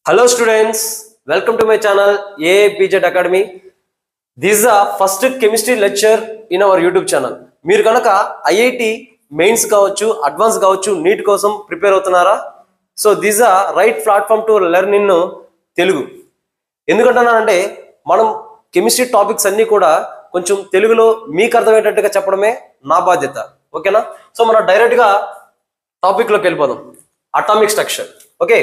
Hello students, welcome to my channel AAPZ Academy. This is the first chemistry lecture in our YouTube channel. మీరు కనుక IIT mains కావచ్చు, advance కావచ్చు, NEET కోసం prepare అవుతున్నారా? So this a right platform to learn in Telugu. ఎందుకంటున్నానంటే మనం chemistry topics అన్నీ కూడా కొంచెం తెలుగులో మీకు అర్థమయ్యేటట్టుగా చెప్పడమే నా బాధ్యత. ఓకేనా? సో మనం డైరెక్ట్గా టాపిక్లోకి వెళ్ళిపోదాం. Atomic structure. Okay,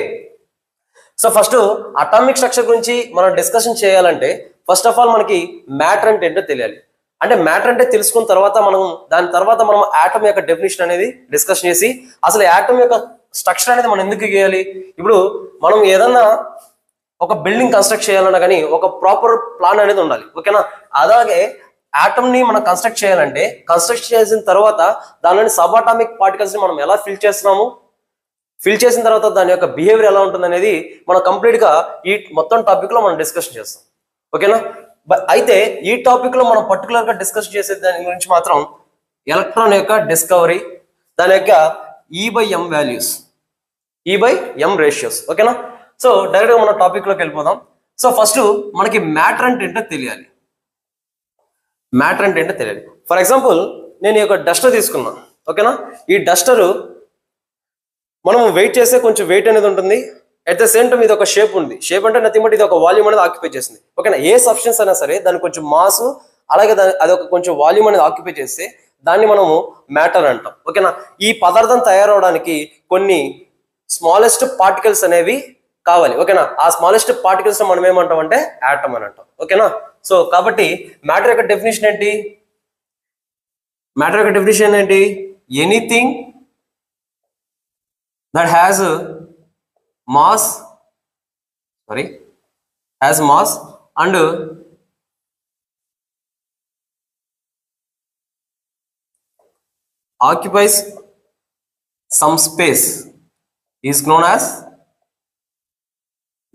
so first atomic structure గురించి మనం డిస్కషన్ చేయాలంటే ఫస్ట్ ఆఫ్ ఆల్ మనకి మ్యాటర్ అంటే ఏంటో తెలియాలి. అంటే మ్యాటర్ అంటే తెలుసుకున్న తర్వాత దాని తర్వాత మనం ఆటమ్ యొక్క డెఫినేషన్ అనేది డిస్కషన్ చేసి అసలు ఆటమ్ యొక్క స్ట్రక్చర్ అనేది మనం ఎందుకు గీయాలి. ఇప్పుడు మనం ఏదన్నా ఒక బిల్డింగ్ కన్స్ట్రక్ట్ చేయాలన్నా కానీ ఒక ప్రాపర్ ప్లాన్ అనేది ఉండాలి. ఓకేనా? అలాగే ఆటమ్ ని మనం కన్స్ట్రక్ట్ చేయాలంటే కన్స్ట్రక్ట్ చేసిన తర్వాత దానిలోని సబ్ అటామిక్ పార్టికల్స్ ని మనం ఎలా ఫిల్ చేస్తున్నాము, ఫిల్ చేసిన తర్వాత దాని యొక్క బిహేవియర్ ఎలా ఉంటుంది అనేది మనం కంప్లీట్ గా ఈ మొత్తం టాపిక్ లో మనం డిస్కషన్ చేస్తాం. ఓకేనా? అయితే ఈ టాపిక్ లో మనం పర్టికులర్ గా డిస్కస్ చేసే దాని గురించి మాత్రం ఎలక్ట్రాన్ యొక్క డిస్కవరీ, దాని యొక్క E/m వాల్యూస్, E/m రేషియోస్. ఓకేనా? సో డైరెక్ట్ గా మనం టాపిక్ లోకి వెళ్ళిపోదాం. సో ఫస్ట్ మనకి మ్యాటర్ అంటే ఏంటో తెలియాలి. మ్యాటర్ అంటే ఏంటో తెలియాలి. ఫర్ ఎగ్జాంపుల్ నేను ఈ యొక్క డస్టర్ తీసుకున్నాను. ఓకేనా? ఈ డస్టరు మనం వెయిట్ చేస్తే కొంచెం వెయిట్ అనేది ఉంటుంది. అట్ ద సేమ్ టైం ఇది ఒక షేప్ ఉంది. షేప్ అంటే నథింగ్ బట్ ఇది ఒక వాల్యూమ్ అనేది ఆక్యుపై చేస్తుంది. ఓకేనా? ఏ సబ్స్టెన్స్ అయినా సరే దానికి కొంచెం మాస్ అలాగే అది ఒక కొంచెం వాల్యూమ్ అనేది ఆక్యుపై చేస్తే దాన్ని మనము మ్యాటర్ అంటాం. ఓకేనా? ఈ పదార్థం తయారవడానికి కొన్ని స్మాలెస్ట్ పార్టికల్స్ అనేవి కావాలి. ఓకేనా? ఆ స్మాలెస్ట్ పార్టికల్స్ మనం ఏమంటాం అంటే ఆటమ్ అని అంటాం. ఓకేనా? సో కాబట్టి మ్యాటర్ యొక్క డెఫినేషన్ ఏంటి? మ్యాటర్ యొక్క డెఫినేషన్ ఏంటి? Anything that has mass and occupies some space is known as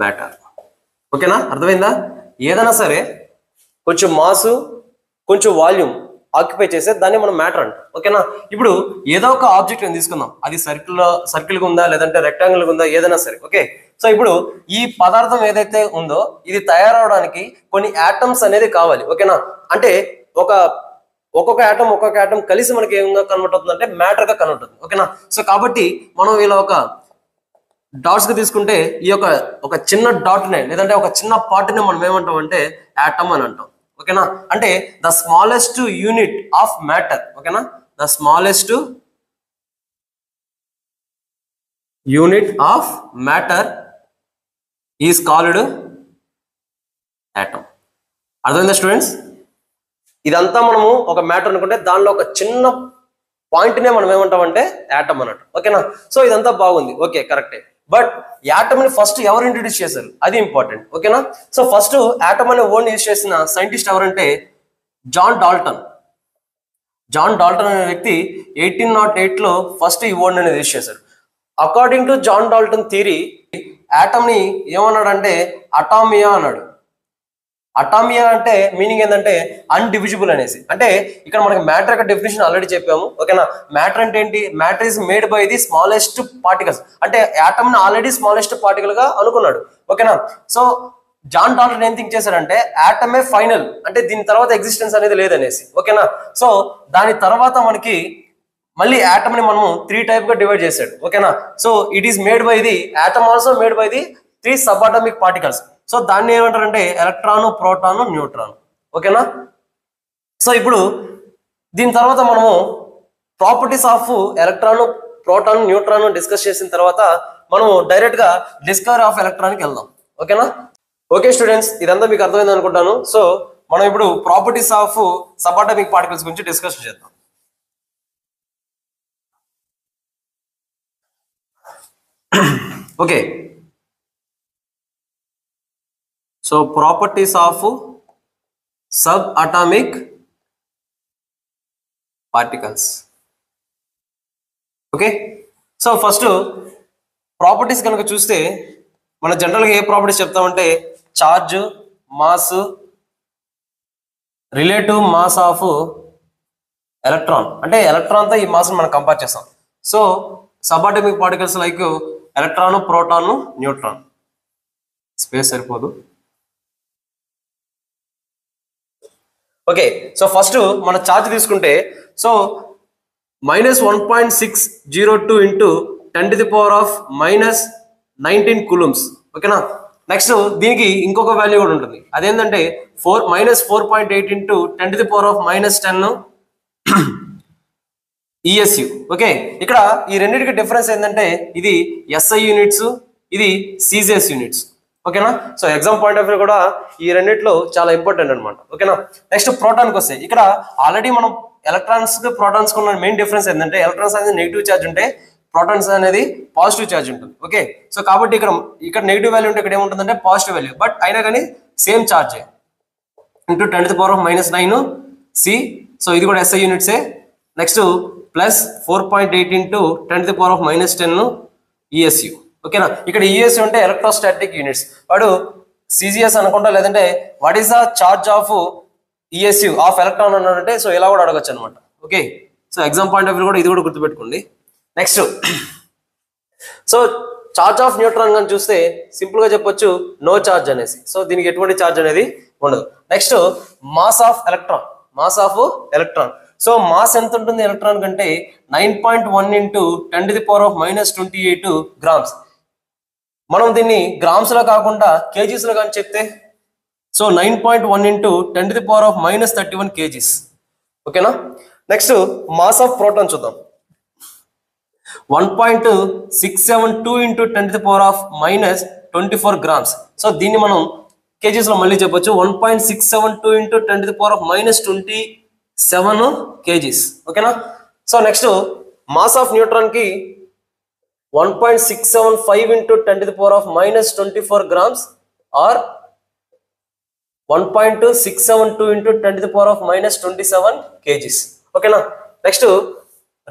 matter. ఓకేనా? అర్థమైందా? ఏదైనా సరే కొంచెం మాస్ కొంచెం వాల్యూమ్ ఆక్యుపై చేస్తే దాన్ని మనం మ్యాటర్ అంటాం. ఓకేనా? ఇప్పుడు ఏదో ఒక ఆబ్జెక్ట్ నేను తీసుకుందాం, అది సర్కిల్గా ఉందా లేదంటే రెక్టాంగిల్గా ఉందా, ఏదైనా సరే. ఓకే, సో ఇప్పుడు ఈ పదార్థం ఏదైతే ఉందో ఇది తయారవడానికి కొన్ని ఆటమ్స్ అనేది కావాలి. ఓకేనా? అంటే ఒక్కొక్క ఆటం కలిసి మనకి ఏమైనా కన్వర్ట్ అవుతుంది అంటే మ్యాటర్ గా కన్వర్ట్ అవుతుంది. ఓకేనా? సో కాబట్టి మనం ఇలా ఒక డాట్స్ గా తీసుకుంటే ఈ యొక్క ఒక చిన్న డాట్ నే లేదంటే ఒక చిన్న పార్ట్ ని మనం ఏమంటాం అంటే ఆటమ్ అని అంటాం. ఓకేనా? అంటే the smallest unit of matter. ఓకేనా? The smallest unit of matter is called atom. అర్థమైందా స్టూడెంట్స్? ఇదంతా మనము ఒక మ్యాటర్ అనుకుంటే దానిలో ఒక చిన్న పాయింట్ నే మనం ఏమంటామంటే ఆటమ్ అన్నట్టు. ఓకేనా? సో ఇదంతా బాగుంది, ఓకే, కరెక్టే. బట్ యాటమ్ ని ఫస్ట్ ఎవరు ఇంట్రడ్యూస్ చేశారు అది ఇంపార్టెంట్. ఓకేనా? సో ఫస్ట్ యాటమ్ అనే వర్డ్ యూజ్ చేసిన సైంటిస్ట్ ఎవరంటే జాన్ డాల్టన్ అనే వ్యక్తి 1808 లో ఫస్ట్ ఈ వర్డ్ అనేది యూజ్ చేశారు. According to John Dalton theory atom ని ఏమన్నాడంటే అటామియా అన్నాడు. అటామియా అంటే మీనింగ్ ఏంటంటే అన్డివిజిబుల్ అనేసి. అంటే ఇక్కడ మనకి మ్యాటర్ యొక్క డెఫినేషన్ ఆల్రెడీ చెప్పాము. ఓకేనా? మ్యాటర్ అంటే ఏంటి? Matter is made by the smallest particles. అంటే యాటమ్ ని ఆల్రెడీ స్మాలెస్ట్ పార్టికల్ గా అనుకున్నాడు. ఓకేనా? సో జాన్ డాల్టన్ ఏం థింక్ చేశారంటే యాటమే ఫైనల్, అంటే దీని తర్వాత ఎగ్జిస్టెన్స్ అనేది లేదనేసి. ఓకేనా? సో దాని తర్వాత మనకి మళ్ళీ యాటమ్ ని మనము 3 టైప్ గా డివైడ్ చేశాడు. ఓకేనా? So it is made by the atom also made by the 3 sub atomic particles. So దాన్ని ఏమంటారంటే ఎలక్ట్రాను, ప్రోటాను, న్యూట్రాన్. ఓకేనా? సో ఇప్పుడు దీని తర్వాత మనము properties of electron, proton, neutron discuss చేసిన తర్వాత మనము డైరెక్ట్ గా డిస్కవరీ ఆఫ్ ఎలక్ట్రాన్కి వెళ్దాం. ఓకేనా? ఓకే స్టూడెంట్స్, ఇదంతా మీకు అర్థమైంది అనుకుంటాను. సో మనం ఇప్పుడు properties of subatomic particles గురించి డిస్కషన్ చేద్దాం. Okay, so properties of subatomic particles. Okay, so first properties కనుక చూస్తే మనం జనరల్గా ఏ ప్రాపర్టీస్ చెప్తామంటే charge, mass, relative mass of electron. అంటే ఎలక్ట్రాన్తో ఈ మాస్ని మనం కంపేర్ చేస్తాం. So subatomic particles like electron, proton, neutron. Space సరిపోదు. ఓకే, సో ఫస్ట్ మన ఛార్జ్ తీసుకుంటే సో -1.602 ఇంటూ 10⁻⁻19 కూలమ్స్. ఓకేనా, నెక్స్ట్ దీనికి ఇంకొక వాల్యూ కూడా ఉంటుంది, అదేంటంటే -4.8 ఇంటూ 10⁻⁻10 ESU. ఓకే, ఇక్కడ ఈ రెండింటికి డిఫరెన్స్ ఏంటంటే ఇది SI యూనిట్స్, ఇది CGS యూనిట్స్. ఓకేనా, so exam point of view కూడా ఈ రెండిట్లో చాలా ఇంపార్టెంట్ అనమాట. ఓకేనా, నెక్స్ట్ ప్రోటాన్కి వస్తే ఇక్కడ ఆల్రెడీ మనం ఎలక్ట్రాన్స్ కి ప్రోటాన్స్ ఉన్న మెయిన్ డిఫరెన్స్ ఏంటంటే ఎలక్ట్రాన్స్ అనేది నెగిటివ్ ఛార్జ్ ఉంటే ప్రోటాన్స్ అనేది పాజిటివ్ ఛార్జ్ ఉంటుంది. ఓకే, సో కాబట్టి ఇక్కడ నెగిటివ్ వాల్యూ ఉంటే ఇక్కడ ఏముంటుందంటే పాజిటివ్ వాల్యూ, బట్ అయినా కానీ same charge into 10⁻⁻9 C. So ఇది కూడా SI యూనిట్సే. Next plus 4.8 into 10⁻⁻10 ESU. ఓకేనా, ఇక్కడ ESU అంటే ఎలక్ట్రోస్టాటిక్ యూనిట్స్. వాడు CGS అనుకుంటా, లేదంటే what is the charge of ESU of electron అన్నాడంటే సో ఇలా కూడా అడగచ్చు అనమాట. Okay, so exam point of view కూడా ఇది కూడా గుర్తుపెట్టుకోండి. Next so charge of neutron అని చూస్తే సింపుల్ గా చెప్పొచ్చు నో ఛార్జ్ అనేసి. సో దీనికి ఎటువంటి ఛార్జ్ అనేది ఉండదు. Next mass of electron, mass of electron. So mass ఎంత ఉంటుంది ఎలక్ట్రాన్ కంటే 9.1 ఇంటూ 10⁻⁻28 గ్రామ్స్. మనం దీన్ని గ్రామ్స్ లో కాకుండా కేజీస్ లో కానీ చెప్తే సో 9.1 ఇంటూ 10⁻⁻31 kgs. ఓకేనా, నెక్స్ట్ మాస్ ఆఫ్ ప్రోటాన్ చూద్దాం. 1.672 ఇంటూ 10⁻⁻24 గ్రామ్స్. సో దీన్ని మనం కేజీస్ లో మళ్ళీ చెప్పొచ్చు 1.672 ఇంటూ 10⁻⁻27 kgs. ఓకేనా, so next mass of neutron కి 1.675 into 10⁻⁻24 grams are 1.672 into 10⁻⁻27 kgs. ఓకేనా, next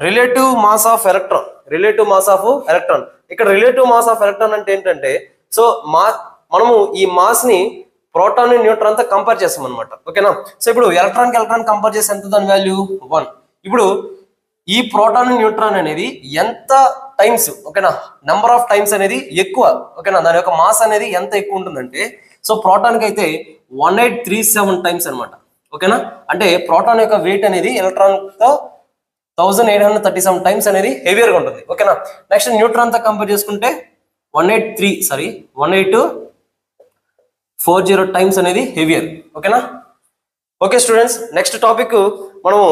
relative mass of electron, relative mass of electron. ఇక్కడ రిలేటివ్ మాస్ ఆఫ్ ఎలక్ట్రాన్ అంటే ఏంటంటే సో మనము ఈ మాస్ ని ప్రోటాన్ న్యూట్రాన్ తో కంపేర్ చేస్తాం అనమాట. ఓకేనా, సో ఇప్పుడు ఎలక్ట్రాన్ కంపేర్ చేసి ఎంత దాని వాల్యూ 1. ఇప్పుడు ఈ ప్రోటాన్ న్యూట్రాన్ అనేది ఎంత టైమ్స్, ఓకేనా, నెంబర్ ఆఫ్ టైమ్స్ అనేది ఎక్కువ. ఓకేనా, దాని యొక్క మాస్ అనేది ఎంత ఎక్కువ ఉంటుందంటే సో ప్రోటాన్ కి అయితే 1837 టైమ్స్ అనమాట. ఓకేనా, అంటే ప్రోటాన్ యొక్క వెయిట్ అనేది ఎలక్ట్రాన్ తో 1837 టైమ్స్ అనేది హెవియర్గా ఉంటుంది. ఓకేనా, నెక్స్ట్ న్యూట్రాన్ తో కంపేర్ చేసుకుంటే 1840 టైమ్స్ అనేది హెవియర్. ఓకేనా, ఓకే స్టూడెంట్స్, నెక్స్ట్ టాపిక్ మనము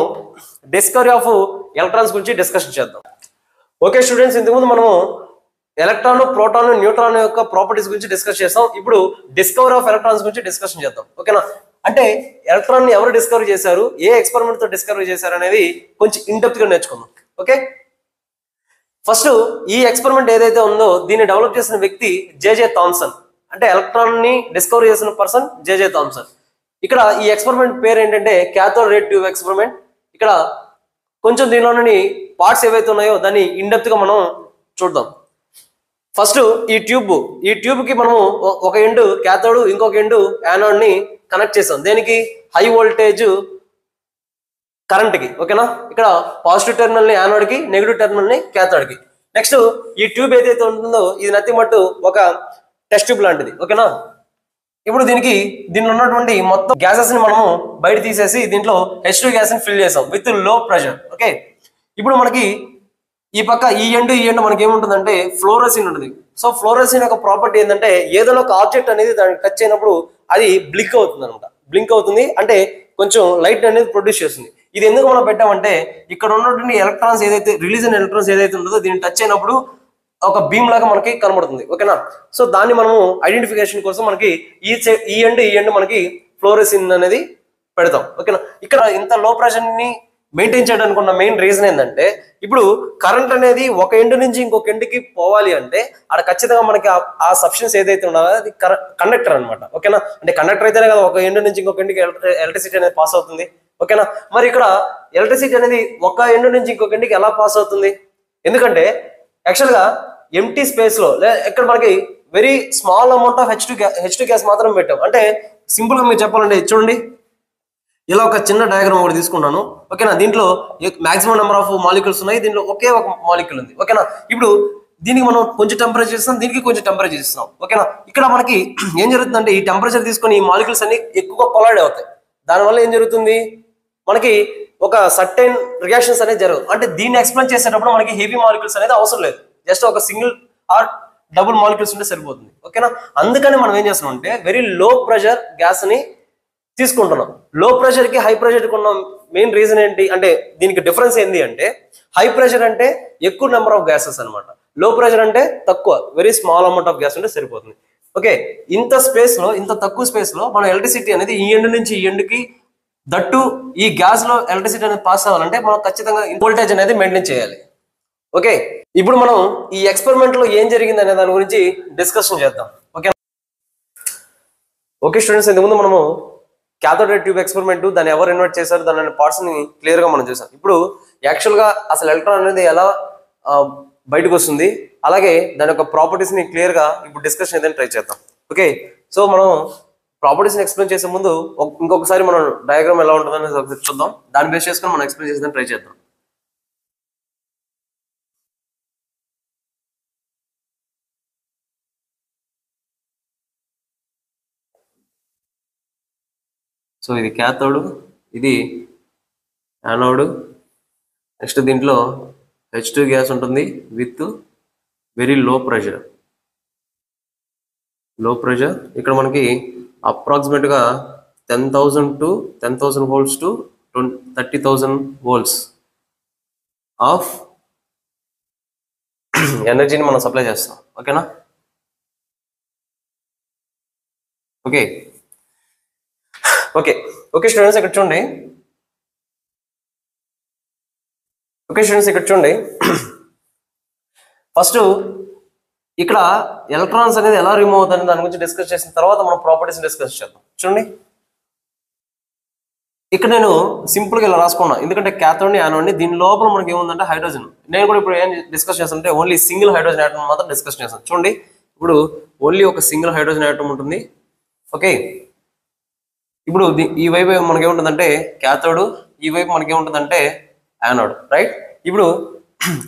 డిస్కవరీ ఆఫ్ ఎలక్ట్రాన్స్ గురించి డిస్కషన్ చేద్దాం. ఓకే స్టూడెంట్స్, ఇంతకుముందు మనము ఎలక్ట్రాన్, ప్రోటాన్, న్యూట్రాన్ యొక్క ప్రాపర్టీస్ గురించి డిస్కస్ చేస్తాం. ఇప్పుడు డిస్కవరీ ఆఫ్ ఎలక్ట్రాన్స్ గురించి డిస్కషన్ చేద్దాం. ఓకేనా, అంటే ఎలక్ట్రాన్ ని ఎవరు డిస్కవరీ చేశారు, ఏ ఎక్స్పెరిమెంట్ తో డిస్కవరీ చేశారు అనేది కొంచెం ఇన్డెప్త్ గా నేర్చుకుందాం. ఓకే, ఫస్ట్ ఈ ఎక్స్పెరిమెంట్ ఏదైతే ఉందో దీన్ని డెవలప్ చేసిన వ్యక్తి జేజే థామ్సన్. అంటే ఎలక్ట్రాన్ ని డిస్కవరీ చేసిన పర్సన్ జేజే థామ్సన్. ఇక్కడ ఈ ఎక్స్పెరిమెంట్ పేరు ఏంటంటే క్యాథోడ్ రే ట్యూబ్ ఎక్స్పెరిమెంట్. ఇక్కడ కొంచెం దీనిలోని పార్ట్స్ ఏవైతే ఉన్నాయో దాన్ని ఇన్డెప్త్ గా మనం చూద్దాం. ఫస్ట్ ఈ ట్యూబ్ కి మనము ఒక ఎండ్ క్యాథోడ్, ఇంకొక ఎండ్ యానోడ్ ని కనెక్ట్ చేసాం. దేనికి? హై వోల్టేజ్ కరెంట్ కి. ఓకేనా, ఇక్కడ పాజిటివ్ టెర్మినల్ ని యానోడ్ కి, నెగిటివ్ టెర్మినల్ ని క్యాథోడ్ కి. నెక్స్ట్ ఈ ట్యూబ్ ఏదైతే ఉంటుందో ఇది నథింగ్ బట్ ఒక టెస్ట్ ట్యూబ్ లాంటిది. ఓకేనా, ఇప్పుడు దీనిలో ఉన్నటువంటి మొత్తం గ్యాసెస్ ని మనము బయట తీసేసి దీంట్లో H2 గ్యాస్ ని ఫిల్ చేసాం విత్ లో ప్రెషర్. ఓకే, ఇప్పుడు మనకి ఈ పక్క ఈ ఎండ్ మనకి ఏముంటుందంటే ఫ్లోరోసిన్ ఉంటుంది. సో ఫ్లోరోసిన్ యొక్క ప్రాపర్టీ ఏంటంటే ఏదైనా ఒక ఆబ్జెక్ట్ అనేది దానికి టచ్ అయినప్పుడు అది బ్లింక్ అవుతుంది అనమాట. బ్లింక్ అవుతుంది అంటే కొంచెం లైట్ అనేది ప్రొడ్యూస్ చేస్తుంది. ఇది ఎందుకు మనం పెట్టామంటే ఇక్కడ ఉన్నటువంటి ఎలక్ట్రాన్స్ ఏదైతే ఎలక్ట్రాన్స్ ఏదైతే ఉంటుందో దీన్ని టచ్ అయినప్పుడు ఒక బీమ్ లాగా మనకి కనబడుతుంది. ఓకేనా, సో దాన్ని మనము ఐడెంటిఫికేషన్ కోసం మనకి ఈ ఎండ్ మనకి ఫ్లోరోసిన్ అనేది పెడతాం. ఓకేనా, ఇక్కడ ఇంత లో ప్రెషర్ ని మెయింటైన్ చేయడానికి ఉన్న మెయిన్ రీజన్ ఏంటంటే ఇప్పుడు కరెంట్ అనేది ఒక ఎండ్ నుంచి ఇంకొక ఎండ్కి పోవాలి అంటే అక్కడ ఖచ్చితంగా మనకి ఆ సబ్స్టెన్స్ ఏదైతే ఉండాలో అది కండక్టర్ అనమాట. ఓకేనా, అంటే కండక్టర్ అయితేనే కదా ఒక ఎండ్ నుంచి ఇంకొక ఎండ్కి ఎలక్ట్రిసిటీ అనేది పాస్ అవుతుంది. ఓకేనా, మరి ఇక్కడ ఎలక్ట్రిసిటీ అనేది ఒక ఎండ్ నుంచి ఇంకొక ఎండ్కి ఎలా పాస్ అవుతుంది? ఎందుకంటే యాక్చువల్ గా ఎంటీ స్పేస్ లో ఇక్కడ మనకి very small amount of H2 gas మాత్రం పెట్టాం. అంటే సింపుల్ గా మీరు చెప్పాలంటే చూడండి, ఇలా ఒక చిన్న డయాగ్రామ్ ఒకటి తీసుకున్నాను. ఓకేనా, దీంట్లో మాక్సిమం నెంబర్ ఆఫ్ మాలిక్యూల్స్ ఉన్నాయి, దీంట్లో ఒకే ఒక మాలిక్యూల్ ఉంది. ఓకేనా, ఇప్పుడు దీనికి మనం కొంచెం టెంపరేచర్ ఇస్తాం, దీనికి కొంచెం టెంపరేచర్ ఇస్తాం. ఓకేనా? ఇక్కడ మనకి ఏం జరుగుతుందంటే ఈ టెంపరేచర్ తీసుకొని ఈ మాలిక్యూల్స్ అన్ని ఎక్కువగా కొలైడ్ అవుతాయి. దానివల్ల ఏం జరుగుతుంది, మనకి ఒక సర్టెన్ రియాక్షన్స్ అనేది జరగదు. అంటే దీన్ని ఎక్స్ప్లెయిన్ చేసేటప్పుడు మనకి హెవీ మాలిక్యూల్స్ అనేది అవసరం లేదు, జస్ట్ ఒక సింగిల్ ఆర్ డబుల్ మాలిక్యూల్స్ ఉంటే సరిపోతుంది. ఓకేనా? అందుకని మనం ఏం చేస్తున్నాం అంటే వెరీ లో ప్రెషర్ గ్యాస్ ని తీసుకుంటున్నాం. లో ప్రెషర్ కి హై ప్రెషర్ కి ఉన్న మెయిన్ రీజన్ ఏంటి అంటే దీనికి డిఫరెన్స్ ఏంటి అంటే హై ప్రెషర్ అంటే ఎక్కువ నెంబర్ ఆఫ్ గ్యాసెస్ అనమాట, లో ప్రెషర్ అంటే తక్కువ, very small amount of gas ఉంటే సరిపోతుంది. ఓకే, ఇంత స్పేస్ లో, ఇంత తక్కువ స్పేస్ లో మనం ఎలక్ట్రిసిటీ అనేది ఈ ఎండ్ నుంచి ఈ ఎండ్కి, దట్టు ఈ గ్యాస్ లో ఎలక్ట్రిసిటీ అనేది పాస్ అవ్వాలంటే మనం ఖచ్చితంగా వోల్టేజ్ అనేది మెయింటైన్ చేయాలి. ఓకే, ఇప్పుడు మనం ఈ ఎక్స్పెరిమెంట్ లో ఏం జరిగింది అనే దాని గురించి డిస్కషన్ చేద్దాం. ఓకే ఓకే స్టూడెంట్స్, ఇంతకుముందు మనము క్యాథోడ్ రే ట్యూబ్ ఎక్స్పెరిమెంట్ దాన్ని ఎవరు ఇన్వైట్ చేశారు దాని పార్ట్స్ ని క్లియర్ గా మనం చూసాం. ఇప్పుడు యాక్చువల్ గా అసలు ఎలక్ట్రాన్ అనేది ఎలా బయటకు వస్తుంది, అలాగే దాని యొక్క ప్రాపర్టీస్ ని క్లియర్ గా ఇప్పుడు డిస్కషన్ ఏదైనా ట్రై చేద్దాం. ఓకే, సో మనం ప్రాపర్టీస్ ని ఎక్స్ప్లెయిన్ చేసే ముందు ఇంకొకసారి మనం డయాగ్రామ్ ఎలా ఉంటుందని చూద్దాం. దాన్ని బేస్ చేసుకొని మనం ఎక్స్ప్లెయిన్ చేసేదని ట్రై చేద్దాం. సో ఇది క్యాథోడ్, ఇది యానోడ్. నెక్స్ట్ దీంట్లో H2 గ్యాస్ ఉంటుంది విత్ వెరీ లో ప్రెషర్. ఇక్కడ మనకి అప్రాక్సిమేట్ గా 10,000 to 10,000 volts to 30,000 volts of ఎనర్జీని మనం సప్లై చేస్తాం. ఓకేనా? ఓకే ఓకే ఓకే స్టూడెంట్స్ ఇక్కడ చూడండి. ఫస్ట్ ఇక్కడ ఎలక్ట్రాన్స్ అనేది ఎలా రిమూవ్ అవుతుంది దాని గురించి డిస్కస్ చేసిన తర్వాత మనం ప్రాపర్టీస్ డిస్కస్ చేద్దాం. చూడండి, ఇక్కడ నేను సింపుల్ గా ఇలా రాసుకున్నా, ఎందుకంటే క్యాథోడ్ ని యానోడ్ ని, దీని లోపల మనకి ఏముందంటే హైడ్రోజన్. నేను కూడా ఇప్పుడు ఏం డిస్కస్ చేస్తానంటే ఓన్లీ సింగిల్ హైడ్రోజన్ ఆటం మాత్రం డిస్కస్ చేస్తాను. చూడండి, ఇప్పుడు ఓన్లీ ఒక సింగిల్ హైడ్రోజన్ ఆటం ఉంటుంది. ఓకే, ఇప్పుడు ఈ వైపు మనకి ఏముంటుందంటే క్యాథోడ్, ఈ వైపు మనకి ఏముంటుందంటే యానోడ్, రైట్? ఇప్పుడు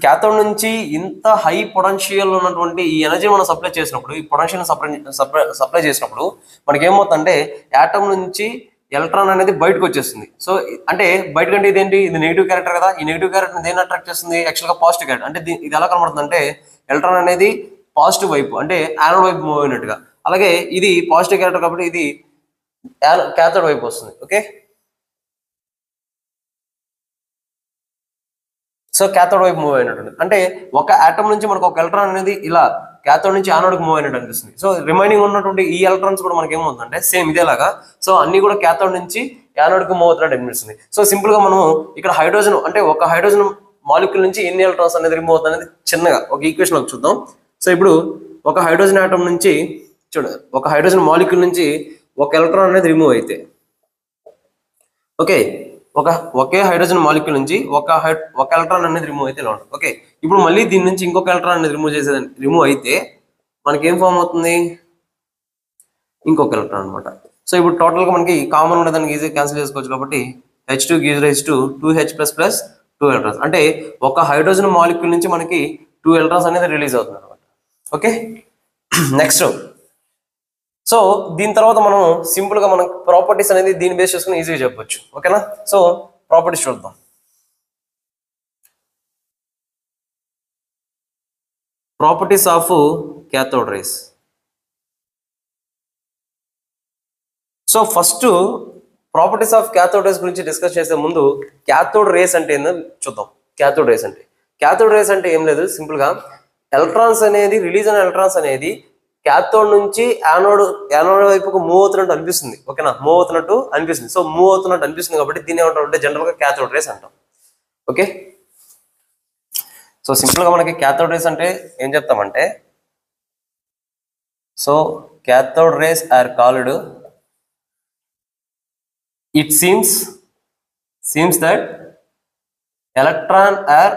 క్యాథోడ్ నుంచి ఇంత హై పొటెన్షియల్ ఉన్నటువంటి ఈ ఎనర్జీ మనం సప్లై చేసినప్పుడు, ఈ పొటెన్షియల్ సప్లై చేసినప్పుడు మనకి ఏమవుతుందంటే యాటమ్ నుంచి ఎలక్ట్రాన్ అనేది బయటకు వచ్చేస్తుంది. సో అంటే బయటకంటే ఇదేంటి, ఇది నెగిటివ్ క్యారెక్టర్ కదా, ఈ నెగిటివ్ క్యారెక్టర్ దేన్ని అట్రాక్ట్ చేస్తుంది, యాక్చువల్గా పాజిటివ్ క్యారెక్టర్. అంటే ఇది ఎలా కనబడుతుంది అంటే ఎలక్ట్రాన్ అనేది పాజిటివ్ వైపు అంటే యానోడ్ వైపు మూవ్ అయినట్టుగా. అలాగే ఇది పాజిటివ్ క్యారెక్టర్ కాబట్టి ఇది క్యాథోడ్ వైపు వస్తుంది. ఓకే, సో క్యాథోడ్ వైపు మూవ్ అయినట్టు అంటే ఒక ఆటమ్ నుంచి మనకు ఒక ఎలక్ట్రాన్ అనేది ఇలా క్యాథోడ్ నుంచి యానోడ్కి మూవ్ అయినట్టు అనిపిస్తుంది. సో రిమైనింగ్ ఉన్నటువంటి ఈ ఎలక్ట్రాన్స్ కూడా మనకి ఏమవుతుందంటే సేమ్ ఇదేలాగా, సో అన్ని కూడా క్యాథోడ్ నుంచి యానోడ్కి మూవ్ అవుతున్నట్టు అనిపిస్తుంది. సో సింపుల్ గా మనం ఇక్కడ హైడ్రోజన్ అంటే ఒక హైడ్రోజన్ మాలిక్యూల్ నుంచి ఎన్ని ఎలక్ట్రాన్స్ అనేది రిమూవ్ అవుతుంది అనేది చిన్నగా ఒక ఈక్వేషన్ లో చూద్దాం. సో ఇప్పుడు ఒక హైడ్రోజన్ ఆటమ్ నుంచి చూడండి, ఒక హైడ్రోజన్ మాలిక్యూల్ నుంచి ఒక ఎలక్ట్రాన్ అనేది రిమూవ్ అయితే, ఓకే, ఒకే హైడ్రోజన్ మాలిక్యూల్ నుంచి ఒక ఎలక్ట్రాన్ అనేది రిమూవ్ అయితే ఇలా ఉంటుంది. ఓకే, ఇప్పుడు మళ్ళీ దీని నుంచి ఇంకొక ఎలక్ట్రాన్ అనేది రిమూవ్ అయితే మనకి ఏం ఫామ్ అవుతుంది, ఇంకొక ఎలక్ట్రాన్ అనమాట. సో ఇప్పుడు టోటల్ గా మనకి కామన్ ఉండేదానికి ఈజీ క్యాన్సిల్ చేసుకోవచ్చు కాబట్టి H2 gives rise to 2H++ 2 electrons. అంటే ఒక హైడ్రోజన్ మాలిక్యూల్ నుంచి మనకి 2 ఎలక్ట్రాన్స్ అనేది రిలీజ్ అవుతుంది అనమాట. ఓకే, నెక్స్ట్ సో దీని తర్వాత మనం సింపుల్ గా మనం ప్రాపర్టీస్ అనేది దీన్ని బేస్ చేసుకుని ఈజీగా చెప్పొచ్చు. ఓకేనా? సో ప్రాపర్టీస్ చూద్దాం. Properties of cathode race. So first properties of cathode race గురించి డిస్కస్ చేసే ముందు క్యాథోడ్ రేస్ అంటే ఏందో చూద్దాం. క్యాథోడ్ రేస్ అంటే ఏం లేదు, సింపుల్ గా ఎలక్ట్రాన్స్ అనేది రిలీజ్ అయిన ఎలక్ట్రాన్స్ అనేది క్యాథోడ్ నుంచి యానోడ్ వైపుకు మూవ్ అవుతున్నట్టు అనిపిస్తుంది. ఓకేనా? మూవ్ అవుతున్నట్టు అనిపిస్తుంది. సో మూవ్ అవుతున్నట్టు అనిపిస్తుంది కాబట్టి దీన్ని ఏమంటారు అంటే జనరల్ గా క్యాథోడ్ రేస్ అంటాం. ఓకే, సో సింపుల్ గా మనకి క్యాథోడ్ రేస్ అంటే ఏం చెప్తామంటే, so cathode rays are called, it seems that electron are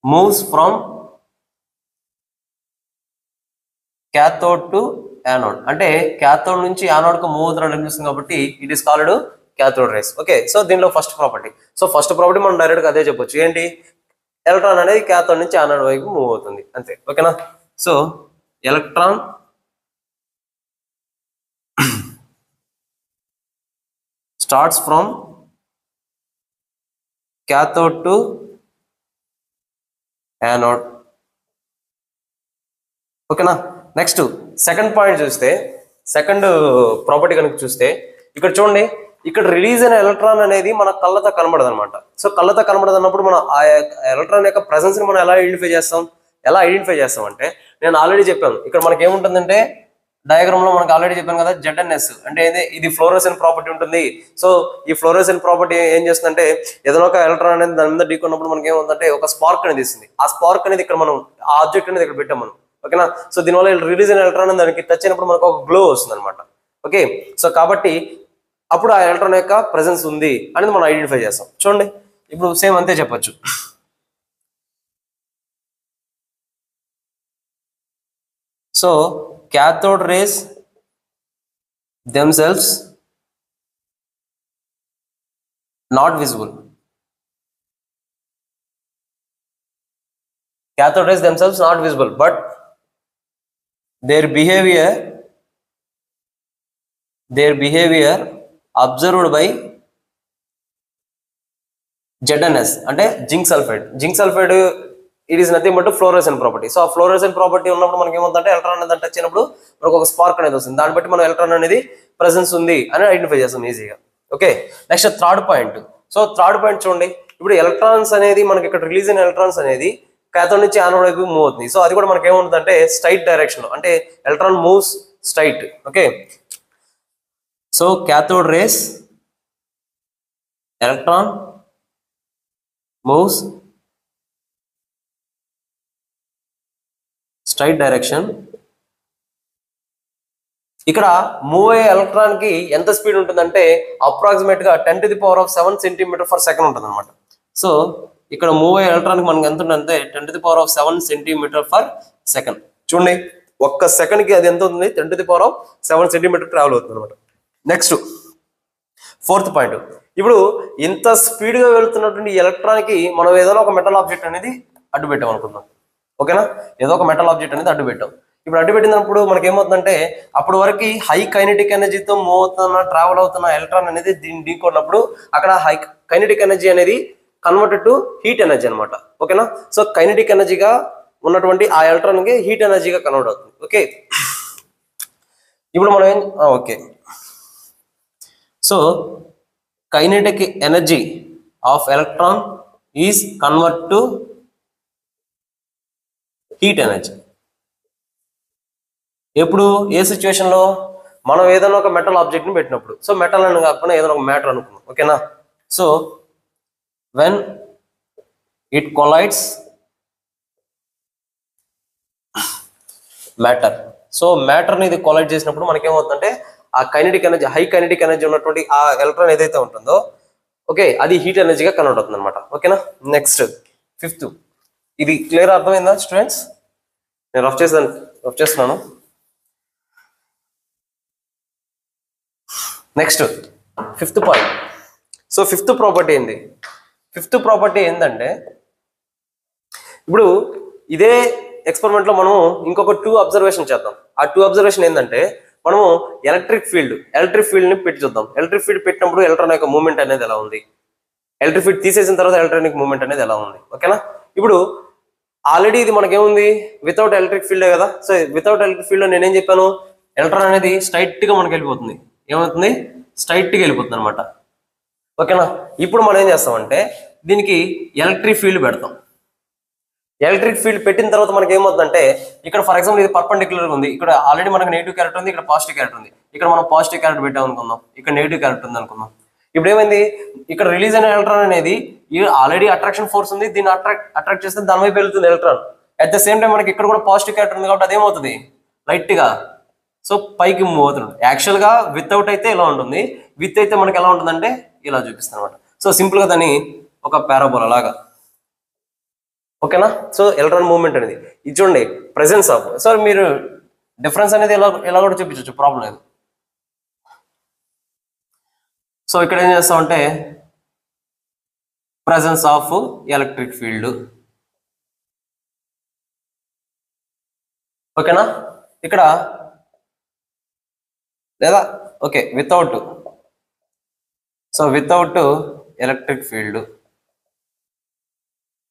moves from cathode to anode. అంటే క్యాథోడ్ నుంచి యానోడ్ కు మూవ్ అవుతున్నట్టు అనిపిస్తుంది కాబట్టి it is called cathode rays. Okay, so దీనిలో ఫస్ట్ ప్రాపర్టీ మనం డైరెక్ట్ గా అదే చెప్పొచ్చు. ఏంటి, ఎలక్ట్రాన్ అనేది క్యాథోడ్ నుంచి యానోడ్ వైపు మూవ్ అవుతుంది అంతే. ఓకేనా. So electron starts from cathode to anode. ఓకేనా. నెక్స్ట్ సెకండ్ పాయింట్ చూస్తే, సెకండ్ ప్రాపర్టీ కనుక చూస్తే ఇక్కడ చూడండి, ఇక్కడ రిలీజ్ అయిన ఎలక్ట్రాన్ అనేది మన కళ్ళతో కనబడదు అనమాట. సో కళ్ళతో కనబడదు అన్నప్పుడు మనం ఆ ఎలక్ట్రాన్ యొక్క ప్రెసెన్స్ ని మనం ఎలా ఐడెంటిఫై చేస్తాం అంటే నేను ఆల్రెడీ చెప్పాను. ఇక్కడ మనకి ఏముంటుందంటే డయాగ్రామ్ లో మనకు ఆల్రెడీ చెప్పాను కదా, ZnS అంటే ఇది ఫ్లోరోసెంట్ ప్రాపర్టీ ఉంటుంది. సో ఈ ఫ్లోరోసెంట్ ప్రాపర్టీ ఏం చేస్తుందంటే ఏదైనా ఒక ఎలక్ట్రాన్ అనేది దాని మీద ఢీకొన్నప్పుడు మనకి ఏముందంటే ఒక స్పార్క్ అనేది ఇస్తుంది. ఆ స్పార్క్ అనేది ఇక్కడ మనం ఆ ఆబ్జెక్ట్ అనేది ఇక్కడ పెట్టాం మనం. ఓకేనా. సో దీనివల్ల రిలీజ్ అయిన ఎలక్ట్రాన్ దానికి టచ్ అయినప్పుడు మనకు ఒక గ్లో వస్తుంది అనమాట. ఓకే. సో కాబట్టి అప్పుడు ఆ ఎలక్ట్రాన్ యొక్క ప్రెసెన్స్ ఉంది అనేది మనం ఐడెంటిఫై చేస్తాం. చూడండి ఇప్పుడు సేమ్ అంతే చెప్పొచ్చు. So cathode rays themselves not visible. Cathode rays themselves not visible, but their behavior observed by ZnS అంటే zinc sulphide. It is nothing but fluorescent property. So ఆ ఫ్లోరోసెంట్ ప్రాపర్టీ ఉన్నప్పుడు మనకి ఏమవుతుందంటే ఎలక్ట్రాన్ అనేది టచ్ అయినప్పుడు మనకు ఒక స్పార్క్ అనేది వస్తుంది. దాన్ని బట్టి మనం ఎలక్ట్రాన్ అనేది ప్రెసెన్స్ ఉంది అని ఐడెంటిఫై చేస్తాం ఈజీగా. Okay. Next third point. So third point చూడండి, ఇప్పుడు ఎలక్ట్రాన్స్ అనేది మనకి ఇక్కడ రిలీజ్ అయిన ఎలక్ట్రాన్స్ అనేది క్యాథోడ్ నుంచి యానోడ్ వైపు మూవ్ అవుతుంది. సో అది కూడా మనకి ఏముంటుందంటే స్ట్రైట్ డైరెక్షన్, అంటే electron moves straight. Okay. So cathode race electron moves straight direction. ఇక్కడ మూవ్ అయ్యే ఎలక్ట్రాన్ కి ఎంత స్పీడ్ ఉంటుందంటే అప్రాక్సిమేట్ గా 10⁻⁷ cm/s ఉంటుంది అనమాట. సో ఇక్కడ మూవ్ అయ్యే ఎలక్ట్రాన్ కి మనకి ఎంత ఉంటుందంటే 10⁻⁷ cm/s. చూడండి ఒక్క సెకండ్ కి అది ఎంత ఉంటుంది, 10⁻⁷ cm ట్రావెల్ అవుతుంది అనమాట. నెక్స్ట్ ఫోర్త్ పాయింట్, ఇప్పుడు ఇంత స్పీడ్ గా వెళ్తున్నటువంటి ఎలక్ట్రాన్ కి మనం ఏదైనా ఒక మెటల్ ఆబ్జెక్ట్ అనేది అడ్డు పెట్టాం అనుకుందాం. ఓకేనా. ఏదో ఒక మెటల్ ఆబ్జెక్ట్ అనేది అడ్డు పెట్టాం. ఇప్పుడు అడ్డు పెట్టినప్పుడు మనకి ఏమవుతుందంటే అప్పుడు వరకు హై కైనెటిక్ ఎనర్జీతో మూవ్ అవుతున్న ట్రావెల్ అవుతున్న ఎలక్ట్రాన్ అనేది దీన్ని ఢీకొన్నప్పుడు అక్కడ హై కైనెటిక్ ఎనర్జీ అనేది కన్వర్టెడ్ టు హీట్ ఎనర్జీ అనమాట. ఓకేనా. సో కైనెటిక్ ఎనర్జీగా ఉన్నటువంటి ఆ ఎలక్ట్రాన్ కి హీట్ ఎనర్జీగా కన్వర్ట్ అవుతుంది. ఓకే. ఇప్పుడు మనం okay. So kinetic energy of electron is convert to heat energy. ఎప్పుడు ఏ సిచ్యువేషన్ లో మనం ఏదైనా ఒక మెటల్ ఆబ్జెక్ట్ ని పెట్టినప్పుడు. సో మెటల్ అని కాకుండా ఏదైనా ఒక మ్యాటర్ అనుకున్నాం. ఓకేనా. So when it colloids matter. So matter ని ఇది కొలైడ్ చేసినప్పుడు మనకి ఏమవుతుందంటే ఆ kinetic energy, high kinetic energy ఉన్నటువంటి ఆ ఎలక్ట్రాన్ ఏదైతే ఉంటుందో ఓకే అది హీట్ ఎనర్జీగా కన్వర్ట్ అవుతుంది అనమాట. ఓకేనా. నెక్స్ట్ ఫిఫ్త్, ఇది క్లియర్ అర్థమైందా స్టూడెంట్స్? నేను రఫ్ చేస్తున్నాను. Next fifth point. So fifth property ఏంటంటే ఇప్పుడు ఇదే ఎక్స్పెరిమెంట్ లో మనం ఇంకొక 2 అబ్జర్వేషన్ చేద్దాం. ఆ 2 అబ్జర్వేషన్ ఏంటంటే మనము ఎలక్ట్రిక్ ఫీల్డ్ ని పెట్టి చూద్దాం. ఎలక్ట్రిక్ ఫీల్డ్ పెట్టినప్పుడు ఎలక్ట్రాన్ యొక్క మూవ్మెంట్ అనేది ఎలా ఉంది, ఎలక్ట్రిక్ ఫీల్డ్ తీసేసిన తర్వాత ఎలక్ట్రానిక్ మూవ్మెంట్ అనేది ఎలా ఉంది. ఓకేనా. ఇప్పుడు ఆల్రెడీ ఇది మనకేముంది, వితౌట్ ఎలక్ట్రిక్ ఫీల్డే కదా. సో వితౌట్ ఎలక్ట్రిక్ ఫీల్డ్ లో నేనేం చెప్పాను, ఎలక్ట్రాన్ అనేది స్ట్రైట్ గా మనకి వెళ్ళిపోతుంది. ఏమవుతుంది, స్ట్రైట్ గా వెళ్ళిపోతుంది అనమాట. ఓకేనా. ఇప్పుడు మనం ఏం చేస్తామంటే దీనికి ఎలక్ట్రిక్ ఫీల్డ్ పెడతాం. ఎలక్ట్రిక్ ఫీల్డ్ పెట్టిన తర్వాత మనకి ఏమవుతుందంటే ఇక్కడ ఫర్ ఎగ్జాంపుల్ ఇది పర్పెండిక్యులర్ ఉంది. ఇక్కడ ఆల్రెడీ మనకు నెగిటివ్ క్యారెక్టర్ ఉంది, ఇక్కడ పాజిటివ్ క్యారెక్టర్ ఉంది. ఇక్కడ మనం పాజిటివ్ క్యారెక్టర్ పెట్టాం అనుకుందాం, ఇక్కడ నెగిటివ్ క్యారెక్టర్ ఉంది అనుకుందాం. ఇప్పుడు ఏమైంది, ఇక్కడ రిలీజ్ అయిన ఎలక్ట్రాన్ అనేది ఆల్రెడీ అట్రాక్షన్ ఫోర్స్ ఉంది, దీన్ని అట్రాక్ట్ చేస్తే దాని వైపు వెళ్తుంది electron. At the same time మనకి ఇక్కడ కూడా పాజిటివ్ క్యారెక్టర్ ఉంది కాబట్టి అదేమవుతుంది లైట్ గా సో పైకి మూవ్ అవుతుంది. యాక్చువల్ గా వితౌట్ అయితే ఇలా ఉంటుంది, విత్ అయితే మనకి ఎలా ఉంటుందంటే ఇలా చూపిస్తుంది అనమాట. సో సింపుల్ గా దాన్ని ఒక పారాబోలా లాగా. ఓకేనా. సో ఎలక్ట్రాన్ మూవ్మెంట్ అనేది ఇది చూడండి, ప్రెసెన్స్ ఆఫ్. సో మీరు డిఫరెన్స్ అనేది ఎలా కూడా చూపించవచ్చు, ప్రాబ్లం లేదు. సో ఇక్కడ ఏం చేస్తామంటే ప్రెసెన్స్ ఆఫ్ ఎలక్ట్రిక్ ఫీల్డ్, ఓకేనా, ఇక్కడ లేదా okay without, so without electric field.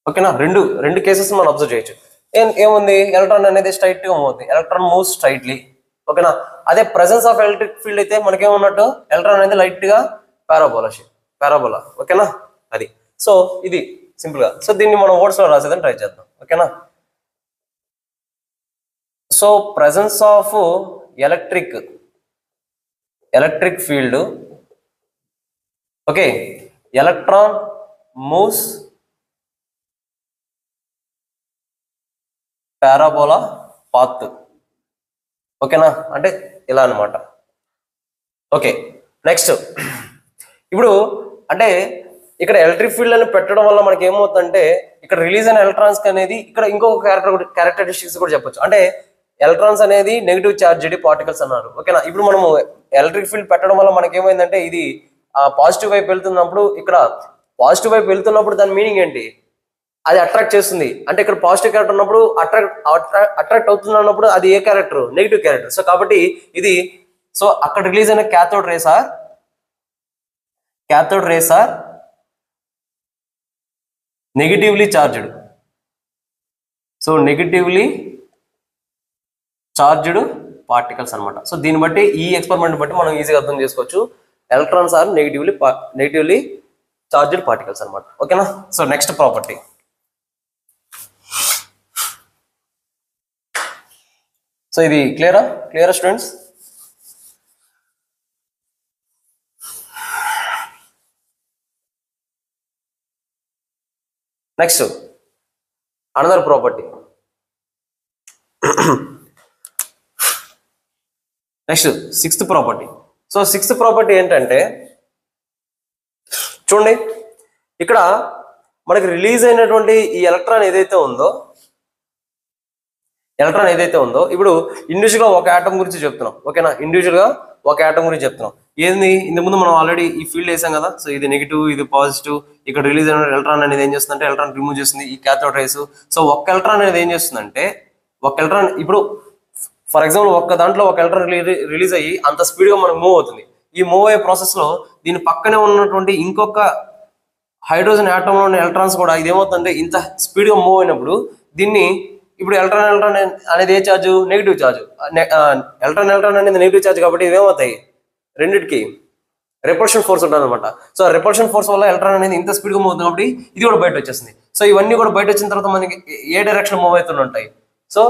ఓకేనా, రెండు కేసెస్ మనం అబ్జర్వ్ చేయొచ్చు. ఏముంది, ఎలక్ట్రాన్ అనేది స్ట్రైట్ గా మూవ్ అవుతుంది, ఎలక్ట్రాన్ మూవ్ స్ట్రైట్లీ. ఓకేనా, అదే ప్రెసెన్స్ ఆఫ్ ఎలక్ట్రిక్ ఫీల్డ్ అయితే మనకేమన్నట్టు ఎలక్ట్రాన్ అనేది లైట్ గా పారాబోలా. ఓకేనా, అది. సో ఇది సింపుల్ గా, సో దీన్ని మనం వర్డ్స్ లో రాసేదని ట్రై చేద్దాం. ఓకేనా, so presence of electric field, okay, electron moves parabola path. ఓకేనా, అంటే ఇలా అనమాట. ఓకే, నెక్స్ట్ ఇప్పుడు అంటే ఇక్కడ ఎలక్ట్రిక్ ఫీల్డ్ అని పెట్టడం వల్ల మనకి ఏమవుతుందంటే ఇక్కడ రిలీజ్ అయిన ఎలక్ట్రాన్స్ అనేది ఇక్కడ ఇంకొక క్యారెక్టరిస్టిక్స్ కూడా చెప్పొచ్చు. అంటే ఎలక్ట్రాన్స్ అనేది నెగిటివ్ చార్జ్డ్ పార్టికల్స్ అన్నారు. ఓకేనా, ఇప్పుడు మనము ఎలక్ట్రిక్ ఫీల్డ్ పెట్టడం వల్ల మనకి ఏమైందంటే ఇది పాజిటివ్ వైపు వెళ్తున్నప్పుడు, ఇక్కడ పాజిటివ్ వైపు వెళ్తున్నప్పుడు దాని మీనింగ్ ఏంటి, అది అట్రాక్ట్ చేస్తుంది. అంటే ఇక్కడ పాజిటివ్ క్యారెక్టర్ ఉన్నప్పుడు అట్రాక్ట్ అవుతుంది అన్నప్పుడు అది ఏ క్యారెక్టర్, నెగిటివ్ క్యారెక్టర్. సో కాబట్టి ఇది, సో అక్కడ రిలీజ్ అయిన cathode rays are negatively charged. So negatively charged particles అనమాట. సో దీన్ని బట్టి ఈ ఎక్స్పెరిమెంట్ బట్టి మనం ఈజీగా అర్థం చేసుకోవచ్చు, electrons are negatively charged particles అనమాట. ఓకేనా, సో నెక్స్ట్ ప్రాపర్టీ. సో ఇది క్లియరా students? Next another property. Next sixth property. So sixth property ఏంటంటే చూడండి, ఇక్కడ మనకి రిలీజ్ అయినటువంటి ఈ ఎలక్ట్రాన్ ఏదైతే ఉందో ఇప్పుడు ఇండివిజువల్ గా ఒక ఆటం గురించి చెప్తున్నాం. ఓకేనా, ఇండివిజువల్ గా ఒక ఆటం గురించి చెప్తున్నాం. ఏంది, ఇంత ముందు మనం ఆల్రెడీ ఈ ఫీల్డ్ వేసాం కదా. సో ఇది నెగిటివ్, ఇది పాజిటివ్. ఇక్కడ రిలీజ్ అయిన ఎలక్ట్రాన్ అనేది ఏం చేస్తుందంటే ఎలక్ట్రాన్ రిమూవ్ చేస్తుంది, ఈ క్యాథోడ్ రేస్. సో ఒక్క ఎలక్ట్రాన్ అనేది ఏం చేస్తుందంటే, ఒక ఎలక్ట్రాన్ ఇప్పుడు ఫర్ ఎగ్జాంపుల్ ఒక్క దాంట్లో ఒక ఎలక్ట్రాన్ రిలీజ్ అయ్యి అంత స్పీడ్ గా మనకు మూవ్ అవుతుంది. ఈ మూవ్ అయ్యే ప్రాసెస్ లో దీని పక్కనే ఉన్నటువంటి ఇంకొక హైడ్రోజన్ ఆటమ్ లో ఉన్న ఎలక్ట్రాన్స్ కూడా ఇదేమవుతుందంటే ఇంత స్పీడ్ గా మూవ్ అయినప్పుడు దీన్ని, ఇప్పుడు ఎలక్ట్రాన్ అనేది ఏ ఛార్జ్, నెగిటివ్ ఛార్జ్. ఎలక్ట్రాన్ అనేది నెగిటివ్ ఛార్జ్ కాబట్టి ఇవేమవుతాయి, రెండింటికి రెపల్షన్ ఫోర్స్ ఉంటుంది అనమాట. సో రెపల్షన్ ఫోర్స్ వల్ల ఎలక్ట్రాన్ అనేది ఇంత స్పీడ్ గా మూవ్ అవుతుంది కాబట్టి ఇది కూడా బయట వచ్చేస్తుంది. సో ఇవన్నీ కూడా బయట వచ్చిన తర్వాత మనకి ఏ డైరెక్షన్ మూవ్ అవుతుంటాయి, సో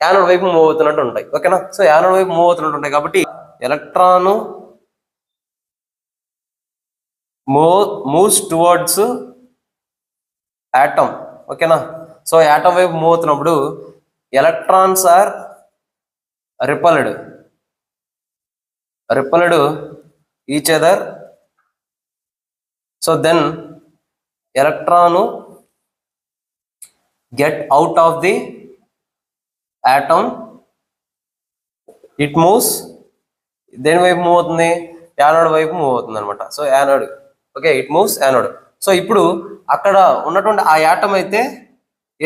యానోడ్ వైపు మూవ్ అవుతున్నట్టు ఉంటాయి. ఓకేనా, సో యానోడ్ వైపు మూవ్ అవుతున్నట్టు ఉంటాయి కాబట్టి ఎలక్ట్రాన్ మూవ్స్ టువర్డ్స్ ఆటమ్. ఓకేనా, సో ఆటమ్ వైపు మూవ్ అవుతున్నప్పుడు electrons are repelled each other. So then electron get out of the atom, it moves దేని వైపు మూవ్ అవుతుంది, యానోడ్ వైపు మూవ్ అవుతుంది అనమాట. So anode, okay, it moves anode. So ఇప్పుడు అక్కడ ఉన్నటువంటి ఆ యాటమ్ అయితే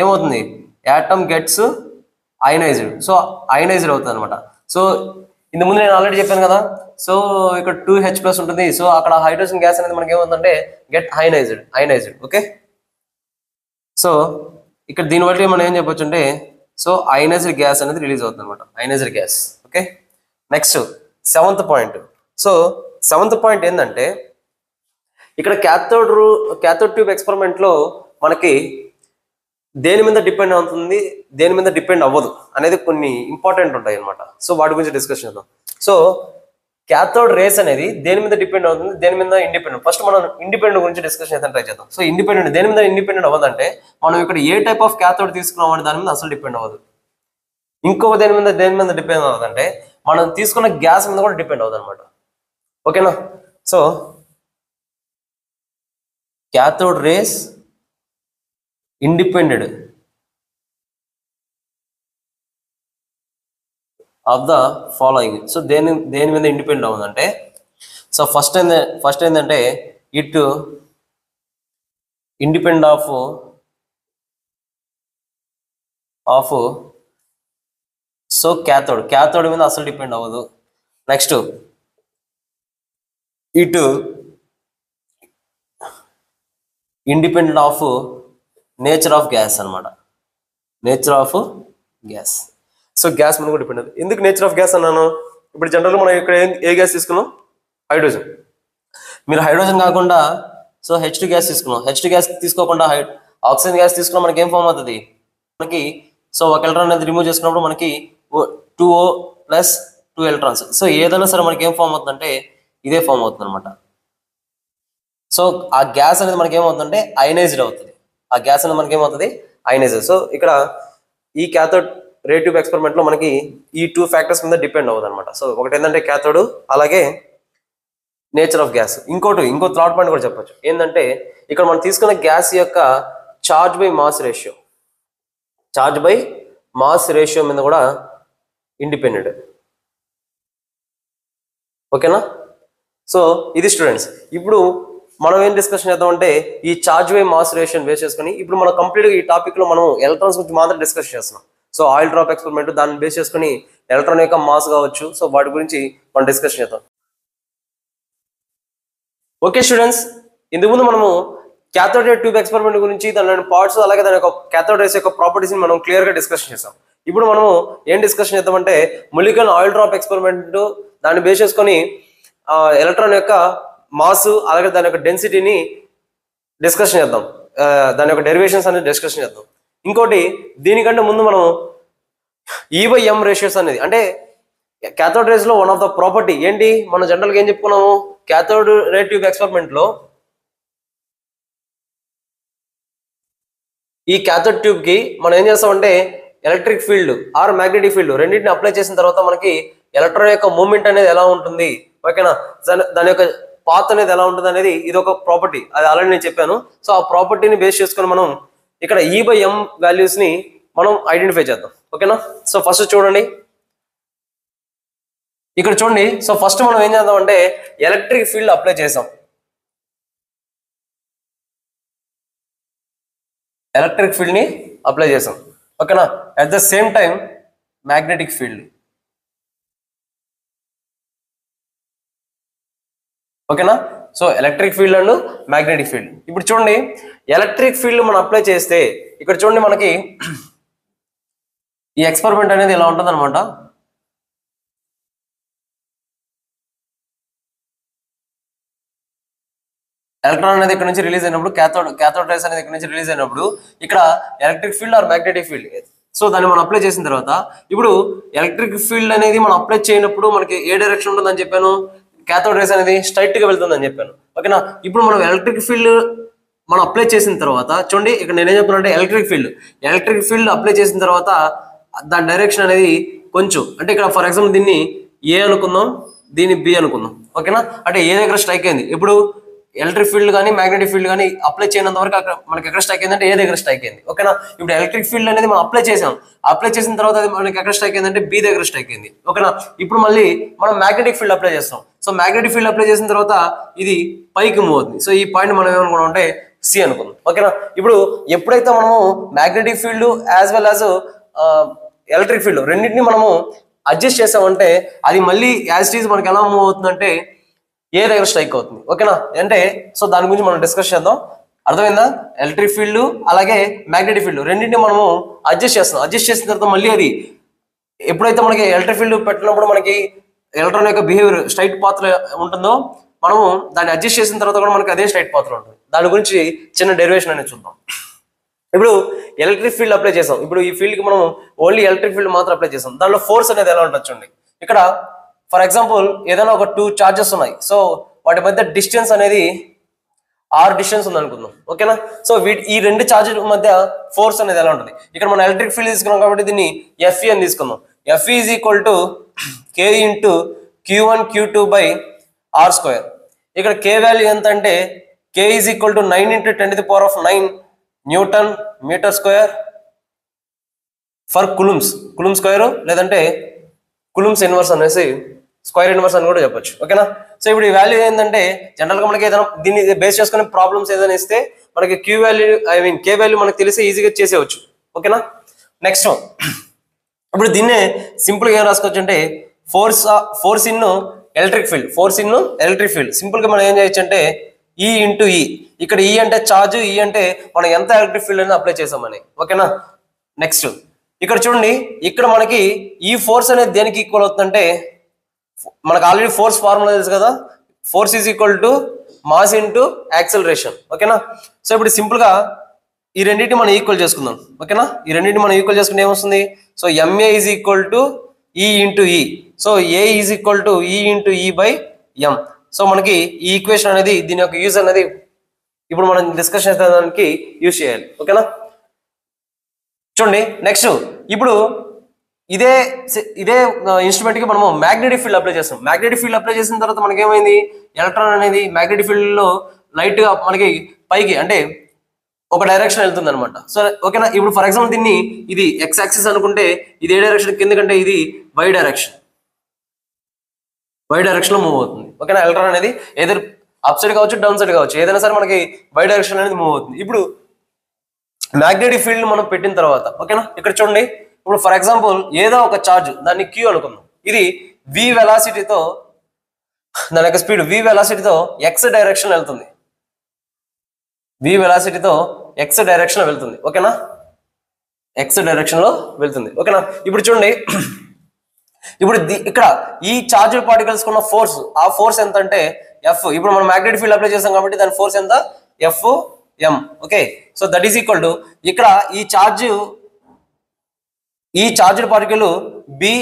ఏమవుతుంది, atom gets ionized. So ionized అవుతుంది అనమాట. సో ఇంత ముందు నేను ఆల్రెడీ చెప్పాను కదా, సో ఇక్కడ 2H+ ఉంటుంది. సో అక్కడ హైడ్రోజన్ గ్యాస్ అనేది మనకి ఏమవుతుందంటే గెట్ అయనైజ్డ్. ఓకే, సో ఇక్కడ దీన్ని బట్టి మనం ఏం చెప్పొచ్చు అంటే, సో అయనైజ్డ్ గ్యాస్ అనేది రిలీజ్ అవుతుంది అనమాట, ionised gas. Okay, next seventh point. So seventh point ఏంటంటే ఇక్కడ క్యాథోడ్ ట్యూబ్ ఎక్స్పెరిమెంట్ లో మనకి దేని మీద డిపెండ్ అవుతుంది, దేని మీద డిపెండ్ అవ్వదు అనేది కొన్ని ఇంపార్టెంట్ ఉంటాయి అనమాట. సో వాటి గురించి డిస్కస్ చేద్దాం. సో క్యాథోడ్ రేస్ అనేది దేని మీద డిపెండ్ అవుతుంది, దేని మీద ఇండిపెండెంట్. ఫస్ట్ మనం ఇండిపెండెంట్ గురించి డిస్కషన్ అయితే ట్రై చేద్దాం. సో ఇండిపెండెంట్ దేని మీద ఇండిపెండెంట్ అవ్వదంటే, మనం ఇక్కడ ఏ టైప్ ఆఫ్ క్యాథోడ్ తీసుకున్నాం అనే దాని మీద అసలు డిపెండ్ అవ్వదు. ఇంకో దేని మీద డిపెండ్ అవ్వదంటే మనం తీసుకున్న గ్యాస్ మీద కూడా డిపెండ్ అవ్వదు అనమాట. ఓకేనా, so cathode rays independent of the following. So దేని మీద ఇండిపెండెంట్ అవుతుందంటే, సో ఫస్ట్ ఏంటంటే it independent of so cathode మీద అసలు డిపెండ్ అవ్వదు. Next it independent of nature of gas అనమాట. Nature of gas. So gas మీద కూడా డిపెండ్ అవుతుంది. ఎందుకు నేచర్ ఆఫ్ గ్యాస్ అన్నాను? ఇప్పుడు జనరల్గా మనం ఇక్కడ ఏ గ్యాస్ తీసుకున్నాం? హైడ్రోజన్. మీరు హైడ్రోజన్ కాకుండా సో H2 గ్యాస్ తీసుకున్నాం. H2 గ్యాస్ తీసుకోకుండా ఆక్సిజన్ గ్యాస్ తీసుకున్నా మనకి ఏం ఫామ్ అవుతుంది? మనకి సో ఒక ఎలక్ట్రాన్ అనేది రిమూవ్ చేసుకున్నప్పుడు మనకి 2O ప్లస్ 2 ఎలక్ట్రాన్స్. సో ఏదైనా సరే మనకి ఏం ఫామ్ అవుతుందంటే ఇదే ఫామ్ అవుతుంది అనమాట. సో ఆ గ్యాస్ అనేది మనకి ఏమవుతుందంటే అయనైజ్డ్ అవుతుంది. ఆ గ్యాస్ అనేది మనకి ఏమవుతుంది? అయనైజ్డ్. సో ఇక్కడ ఈ క్యాథోడ్ రే ట్యూబ్ ఎక్స్పెరిమెంట్ లో మనకి ఈ 2 ఫ్యాక్టర్స్ మీద డిపెండ్ అవ్వదు అనమాట. సో ఒకటి ఏంటంటే క్యాథోడ్, అలాగే నేచర్ ఆఫ్ గ్యాస్. ఇంకో థర్డ్ పాయింట్ కూడా చెప్పొచ్చు. ఏంటంటే ఇక్కడ మనం తీసుకున్న గ్యాస్ యొక్క చార్జ్ బై మాస్ రేషియో మీద కూడా ఇండిపెండెంట్. ఓకేనా? సో ఇది స్టూడెంట్స్. ఇప్పుడు మనం ఏం డిస్కషన్ చేద్దామంటే ఈ charge by mass ratio base చేసుకుని ఇప్పుడు మనం కంప్లీట్గా ఈ టాపిక్ లో మనం ఎలక్ట్రాన్స్ గురించి మాత్రం డిస్కస్ చేస్తున్నాం. సో ఆయిల్ డ్రాప్ ఎక్స్పెరిమెంట్ దాన్ని బేస్ చేసుకుని ఎలక్ట్రాన్ యొక్క మాస్ కావచ్చు, సో వాటి గురించి మనం డిస్కస్ చేద్దాం. ఓకే స్టూడెంట్స్, ఇంతకుముందు మనము క్యాథోడ్ రే ట్యూబ్ ఎక్స్పెరిమెంట్ గురించి దాని పార్ట్స్ అలాగే దాని యొక్క క్యాథోడ్ రేస్ యొక్క ప్రాపర్టీస్ ని మనం క్లియర్ గా డిస్కషన్ చేసాం. ఇప్పుడు మనము ఏం డిస్కషన్ చేద్దామంటే మొలిక్యూలర్ ఆయిల్ డ్రాప్ ఎక్స్పెరిమెంట్ దాన్ని బేస్ చేసుకొని ఎలక్ట్రాన్ యొక్క మాస్ అలాగే దాని యొక్క డెన్సిటీని డిస్కషన్ చేద్దాం. దాని యొక్క డెరివేషన్స్ అనేది డిస్కషన్ చేద్దాం. ఇంకోటి దీనికంటే ముందు మనం E/m రేషియోస్ అనేది, అంటే క్యాథోడ్ రేస్ లో వన్ ఆఫ్ ద ప్రాపర్టీ ఏంటి? మనం జనరల్ గా ఏం చెప్పుకున్నాము? క్యాథోడ్ రే ట్యూబ్ ఎక్స్పెరిమెంట్ లో ఈ క్యాథోడ్ ట్యూబ్ కి మనం ఏం చేస్తామంటే electric field or magnetic field రెండింటిని అప్లై చేసిన తర్వాత మనకి ఎలక్ట్రాన్ యొక్క మూవ్మెంట్ అనేది ఎలా ఉంటుంది, ఓకేనా, దాని యొక్క పాత్ అనేది ఎలా ఉంటుంది అనేది ఇది ఒక ప్రాపర్టీ. అది ఆల్రెడీ నేను చెప్పాను. సో ఆ ప్రాపర్టీని బేస్ చేసుకొని మనం ఇక్కడ E/m వాల్యూస్ ని మనం ఐడెంటిఫై చేద్దాం. ఓకేనా? సో ఫస్ట్ చూడండి, ఇక్కడ చూడండి. సో ఫస్ట్ మనం ఏం చేద్దాం అంటే ఎలక్ట్రిక్ ఫీల్డ్ అప్లై చేసాం. ఎలక్ట్రిక్ ఫీల్డ్ ని అప్లై చేసాం. ఓకేనా? At the same time magnetic field. ఓకేనా? So electric field and magnetic field. ఇప్పుడు చూడండి, ఎలక్ట్రిక్ ఫీల్డ్ మనం అప్లై చేస్తే ఇక్కడ చూడండి మనకి ఈ ఎక్స్పెరిమెంట్ అనేది ఎలా ఉంటుంది అనమాట. ఎలక్ట్రాన్ అనేది ఇక్కడ నుంచి రిలీజ్ అయినప్పుడు క్యాథోడ్ రేస్ అనేది ఇక్కడ నుంచి రిలీజ్ అయినప్పుడు ఇక్కడ electric field or magnetic field. So దాన్ని మనం అప్లై చేసిన తర్వాత ఇప్పుడు ఎలక్ట్రిక్ ఫీల్డ్ అనేది మనం అప్లై చేయనప్పుడు మనకి ఏ డైరెక్షన్ ఉంటుందని చెప్పాను? క్యాథోడ్ రేస్ అనేది స్ట్రైట్ గా వెళ్తుందని చెప్పాను. ఓకేనా? ఇప్పుడు మనం ఎలక్ట్రిక్ ఫీల్డ్ మనం అప్లై చేసిన తర్వాత చూడండి, ఇక్కడ నేనేం చెప్తున్నా అంటే ఎలక్ట్రిక్ ఫీల్డ్ అప్లై చేసిన తర్వాత దాని డైరెక్షన్ అనేది కొంచెం, అంటే ఇక్కడ ఫర్ ఎగ్జాంపుల్ దీన్ని ఏ అనుకుందాం, దీన్ని బి అనుకుందాం. ఓకేనా? అంటే ఏ దగ్గర స్ట్రైక్ అయింది? ఇప్పుడు ఎలక్ట్రిక్ ఫీల్డ్ కానీ మ్యాగ్నెటిక్ ఫీల్డ్ కానీ అప్లై చేయనంత వరకు అక్కడ మనకి ఎక్కడ స్ట్రైక్ అయిందంటే ఏ దగ్గర స్ట్రైక్ అయింది. ఓకేనా? ఇప్పుడు ఎలక్ట్రిక్ ఫీల్డ్ అనేది మనం అప్లై చేసిన తర్వాత అది మనకి ఎక్కడ స్ట్రైక్ అయిందంటే బి దగ్గర స్ట్రైక్ అయింది. ఓకేనా? ఇప్పుడు మళ్ళీ మనం మ్యాగ్నెటిక్ ఫీల్డ్ అప్లై చేస్తాం. సో మ్యాగ్నెటిక్ ఫీల్డ్ అప్లై చేసిన తర్వాత ఇది పైకి మూవ్ అవుతుంది. సో ఈ పాయింట్ మనం ఏమనుకున్నాం అంటే సి అనుకుందాం. ఓకేనా? ఇప్పుడు ఎప్పుడైతే మనము magnetic field as well as electric field రెండింటిని మనము అడ్జస్ట్ చేసామంటే అది మళ్ళీ యాజ్ ఇట్ ఈజ్ మనకి ఎలా మూవ్ అవుతుందంటే ఏ దగ్గర స్ట్రైక్ అవుతుంది. ఓకేనా? అంటే సో దాని గురించి మనం డిస్కస్ చేద్దాం. అర్థమైందా? ఎలక్ట్రిక్ ఫీల్డ్ అలాగే మ్యాగ్నెటిక్ ఫీల్డ్ రెండింటిని మనము అడ్జస్ట్ చేసిన తర్వాత మళ్ళీ అది ఎప్పుడైతే మనకి ఎలక్ట్రిక్ ఫీల్డ్ పెట్టినప్పుడు మనకి ఎలక్ట్రాన్ యొక్క బిహేవియర్ స్ట్రైట్ పాత్ లో ఉంటుందో మనము దాన్ని అడ్జస్ట్ చేసిన తర్వాత కూడా మనకి అదే స్ట్రైట్ పాత్ లో ఉంటుంది. దాని గురించి చిన్న డెరివేషన్ అనేది చూద్దాం. ఇప్పుడు ఎలక్ట్రిక్ ఫీల్డ్ అప్లై చేసాం. ఇప్పుడు ఈ ఫీల్డ్ కి మనం ఓన్లీ ఎలక్ట్రిక్ ఫీల్డ్ మాత్రం అప్లై చేసాం. దానిలో ఫోర్స్ అనేది ఎలా ఉంటుంది చూడండి. ఇక్కడ ఫర్ ఎగ్జాంపుల్ ఏదైనా ఒక 2 చార్జెస్ ఉన్నాయి. సో వాటి మధ్య డిస్టెన్స్ అనేది r డిస్టెన్స్ ఉంది అనుకుందాం. ఓకేనా? సో ఈ 2 చార్జెస్ మధ్య ఫోర్స్ అనేది ఎలా ఉంటుంది? ఇక్కడ మనం ఎలక్ట్రిక్ ఫీల్డ్ తీసుకున్నాం కాబట్టి దీన్ని Fe అని తీసుకుందాం. Fe is equal to K into Q1 Q2 by r². ఇక్కడ K వాల్యూ ఎంత అంటే K is equal to 9 into 10⁹ newton meter square per coulomb square, లేదంటే కులుమ్స్ ఇన్వర్స్ అనేసి స్క్వేర్ ఇన్వర్స్ అని కూడా చెప్పొచ్చు. ఓకేనా? సో ఇప్పుడు ఈ వాల్యూ ఏంటంటే జనరల్ గా మనకి ఏదైనా దీన్ని బేస్ చేసుకుని ప్రాబ్లమ్స్ ఏదైనా ఇస్తే మనకి K వాల్యూ మనకి తెలిసి ఈజీగా చేసేవచ్చు. ఓకేనా? నెక్స్ట్ ఇప్పుడు దీన్నే సింపుల్ గా ఏం రాసుకోవచ్చు అంటే force in electric field simple గా మనం ఏం చేయొచ్చు అంటే ఈ ఇంటూ ఈ, ఇక్కడ ఈ అంటే ఛార్జ్, ఈ అంటే మనం ఎంత ఎలక్ట్రిక్ ఫీల్డ్ అనేది అప్లై చేసామని. ఓకేనా. నెక్స్ట్ ఇక్కడ చూడండి, ఇక్కడ మనకి ఈ ఫోర్స్ అనేది దేనికి ఈక్వల్ అవుతుందంటే మనకు ఆల్రెడీ ఫోర్స్ ఫార్ములా తెలుసు కదా, force is equal to mass into acceleration. ఓకేనా. సో ఇప్పుడు సింపుల్ గా ఈ రెండింటిని మనం ఈక్వల్ చేసుకుందాం. ఓకేనా. ఈ రెండింటిని మనం ఈక్వల్ చేసుకుంటే ఏమొస్తుంది, so MA is equal to ఈ ఇంటూ ఈ, so A is equal to ఈ ఇంటూ ఈ బై ఎం. సో మనకి ఈ ఈక్వేషన్ అనేది దీని యొక్క యూజ్ అనేది ఇప్పుడు మనం డిస్కషన్ చేసేదానికి యూజ్ చేయాలి. ఓకేనా. చూడండి నెక్స్ట్, ఇప్పుడు ఇదే ఇన్స్ట్రుమెంట్ కి మనము మ్యాగ్నెటిక్ ఫీల్డ్ అప్లై చేస్తాం. మ్యాగ్నెటిక్ ఫీల్డ్ అప్లై చేసిన తర్వాత మనకి ఏమైంది, ఎలక్ట్రాన్ అనేది మ్యాగ్నెటిక్ ఫీల్డ్ లో లైట్ గా మనకి పైకి అంటే ఒక డైరెక్షన్ వెళ్తుంది అనమాట. సో ఓకేనా. ఇప్పుడు ఫర్ ఎగ్జాంపుల్ దీన్ని ఇది ఎక్స్ యాక్సిస్ అనుకుంటే ఇది ఏ డైరెక్షన్, కిందకంటే ఇది వై డైరెక్షన్ లో మూవ్ అవుతుంది. ఓకేనా. ఎలక్ట్రాన్ అనేది ఏదైనా అప్ సైడ్ కావచ్చు, డౌన్ సైడ్ కావచ్చు, ఏదైనా సరే మనకి వై డైరెక్షన్ అనేది మూవ్ అవుతుంది. ఇప్పుడు మ్యాగ్నెటిక్ ఫీల్డ్ మనం పెట్టిన తర్వాత ఓకేనా, ఇక్కడ చూడండి, ఇప్పుడు ఫర్ ఎగ్జాంపుల్ ఏదో ఒక ఛార్జ్ దాన్ని క్యూ అనుకుందాం, ఇది వి వెలాసిటీతో దాని యొక్క స్పీడ్ వి వెలాసిటీతో ఎక్స్ డైరెక్షన్ వెళ్తుంది, వి వెలాసిటీతో ఎక్స్ డైరెక్షన్ లో వెళ్తుంది. ఓకేనా, ఎక్స్ డైరెక్షన్ లో వెళ్తుంది. ఓకేనా. ఇప్పుడు చూడండి, ఇప్పుడు ఇక్కడ ఈ చార్జ్ పార్టికల్స్ కున్న ఫోర్స్, ఆ ఫోర్స్ ఎంత అంటే ఎఫ్. ఇప్పుడు మనం మ్యాగ్నెటిక్ ఫీల్డ్ అప్లై చేస్తాం కాబట్టి దాని ఫోర్స్ ఎంత, F M. Okay. So that is equal to ఇక్కడ ఈ చార్జ్ పార్టికల్ బి,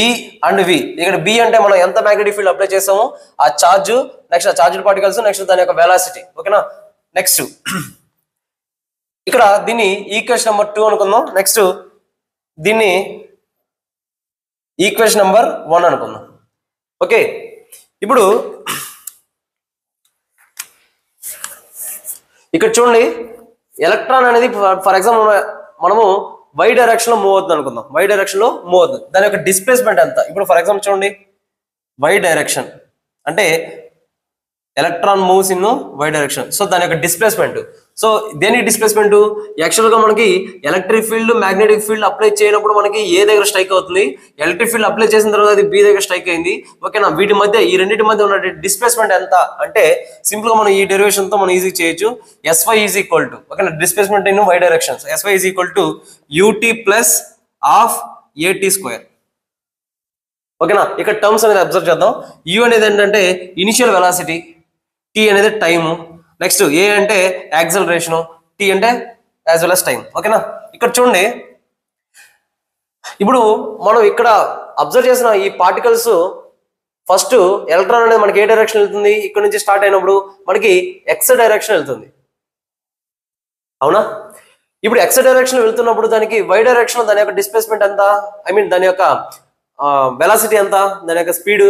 ఈ అండ్ వి. ఇక్కడ బి అంటే మనం ఎంత మ్యాగ్నెటిక్ ఫీల్డ్ అప్లై చేస్తామో ఆ చార్జ్, నెక్స్ట్ ఆ చార్జ్ పార్టికల్స్, నెక్స్ట్ దాని యొక్క వెలాసిటీ. ఓకేనా. నెక్స్ట్ ఇక్కడ దీన్ని ఈక్వేషన్ నెంబర్ 2 అనుకుందాం. నెక్స్ట్ దీన్ని ఈక్వేషన్ నెంబర్ 1 అనుకుందాం. ఓకే. ఇప్పుడు ఇక్కడ చూడండి, ఎలక్ట్రాన్ అనేది ఫర్ ఎగ్జాంపుల్ మనము వై డైరెక్షన్ లో మూవ్ అవుతుంది అనుకుందాం, వై డైరెక్షన్ లో మూవ్ అవుతుంది, దాని యొక్క డిస్ప్లేస్మెంట్ ఎంత. ఇప్పుడు ఫర్ ఎగ్జాంపుల్ చూడండి, వై డైరెక్షన్ అంటే electron moves in why direction. So దాని యొక్క డిస్ప్లేస్మెంట్, సో దేనికి డిస్ప్లేస్మెంట్, యాక్చువల్ గా మనకి electric field magnetic field apply చేయనప్పుడు మనకి ఏ దగ్గర స్ట్రైక్ అవుతుంది, ఎలక్ట్రిక్ ఫీల్డ్ అప్లై చేసిన తర్వాత అది బి దగ్గర స్ట్రైక్ అయింది. ఓకేనా. వీటి మధ్య, ఈ రెండింటి మధ్య ఉన్న డిస్ప్లేస్మెంట్ ఎంత అంటే సింపుల్ గా మనం ఈ డెరివేషన్ తో మనం ఈజీ చేయొచ్చు. ఎస్వై ఈజ్ ఈక్వల్ టు, ఓకేనా, displacement in why direction, s y is equal to u t plus half a t square. ఓకేనా. ఇక్కడ టర్మ్స్ అనేది అబ్జర్వ్ చేద్దాం. యూ అనేది ఏంటంటే ఇనిషియల్ వెలాసిటీ, టీ అనేది టైము, నెక్స్ట్ ఏ అంటే యాక్సలరేషన్, టీ అంటే యాజ్ వెల్ as టైం. ఓకేనా. ఇక్కడ చూడండి, ఇప్పుడు మనం ఇక్కడ అబ్జర్వ్ చేసిన ఈ పార్టికల్స్ ఫస్ట్ ఎలక్ట్రాన్ అనేది మనకి ఏ డైరెక్షన్ వెళ్తుంది, ఇక్కడ నుంచి స్టార్ట్ అయినప్పుడు మనకి ఎక్స్ డైరెక్షన్ వెళ్తుంది. అవునా. ఇప్పుడు ఎక్స్ డైరెక్షన్ వెళ్తున్నప్పుడు దానికి వై డైరెక్షన్ దాని యొక్క డిస్ప్లేస్మెంట్ ఎంత, ఐ మీన్ దాని యొక్క వెలాసిటీ ఎంత, దాని యొక్క స్పీడ్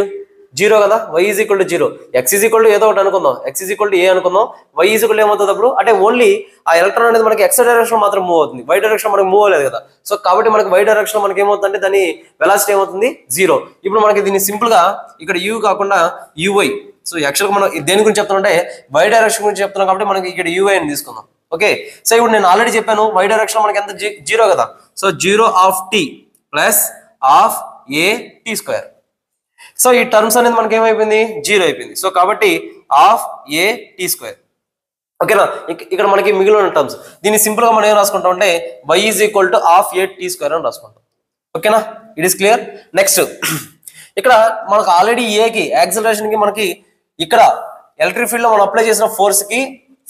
0 కదా. Y is equal to 0, x is equal to ఏదో ఒకటి అనుకుందాం, x is equal to a అనుకుందాం, వై ఈజ్ ఈక్వల్ ఏమవుతుంది అప్పుడు అంటే ఓన్లీ ఆ ఎలక్ట్రాన్ అనేది మనకి ఎక్స్ డైరెక్షన్ మాత్రం మూవ్ అవుతుంది, వై డైరెక్షన్ మనకి మూవ్ అవ్వలేదు కదా. సో కాబట్టి మనకి వై డైరెక్షన్ మనకి ఏమవుతుందంటే దాని వెలాసిటీ ఏమవుతుంది 0. ఇప్పుడు మనకి దీన్ని సింపుల్ గా ఇక్కడ యూ కాకుండా యూవై, సో యాక్చువల్గా మనం దేని గురించి చెప్తున్నాం అంటే వై డైరెక్షన్ గురించి చెప్తున్నాం కాబట్టి మనకి ఇక్కడ యూఐ అని తీసుకుందాం. ఓకే. సో ఇప్పుడు నేను ఆల్రెడీ చెప్పాను వై డైరెక్షన్ మనకి ఎంత 0 కదా. So 0 of t plus half a t square. So ఈ టర్మ్స్ అనేది మనకి ఏమైపోయింది 0 అయిపోయింది. సో కాబట్టి హాఫ్ ఏ టీ స్క్వేర్. ఓకేనా. ఇక్కడ మనకి మిగిలిన టర్మ్స్ దీన్ని సింపుల్ గా మనం ఏం రాసుకుంటాం అంటే y is equal to half a t square అని రాసుకుంటాం. ఓకేనా. It is clear. నెక్స్ట్ ఇక్కడ మనకు ఆల్రెడీ ఏకి యాక్సిలరేషన్ కి మనకి ఇక్కడ ఎలక్ట్రిక్ ఫీల్డ్ లో మనం అప్లై చేసిన ఫోర్స్ కి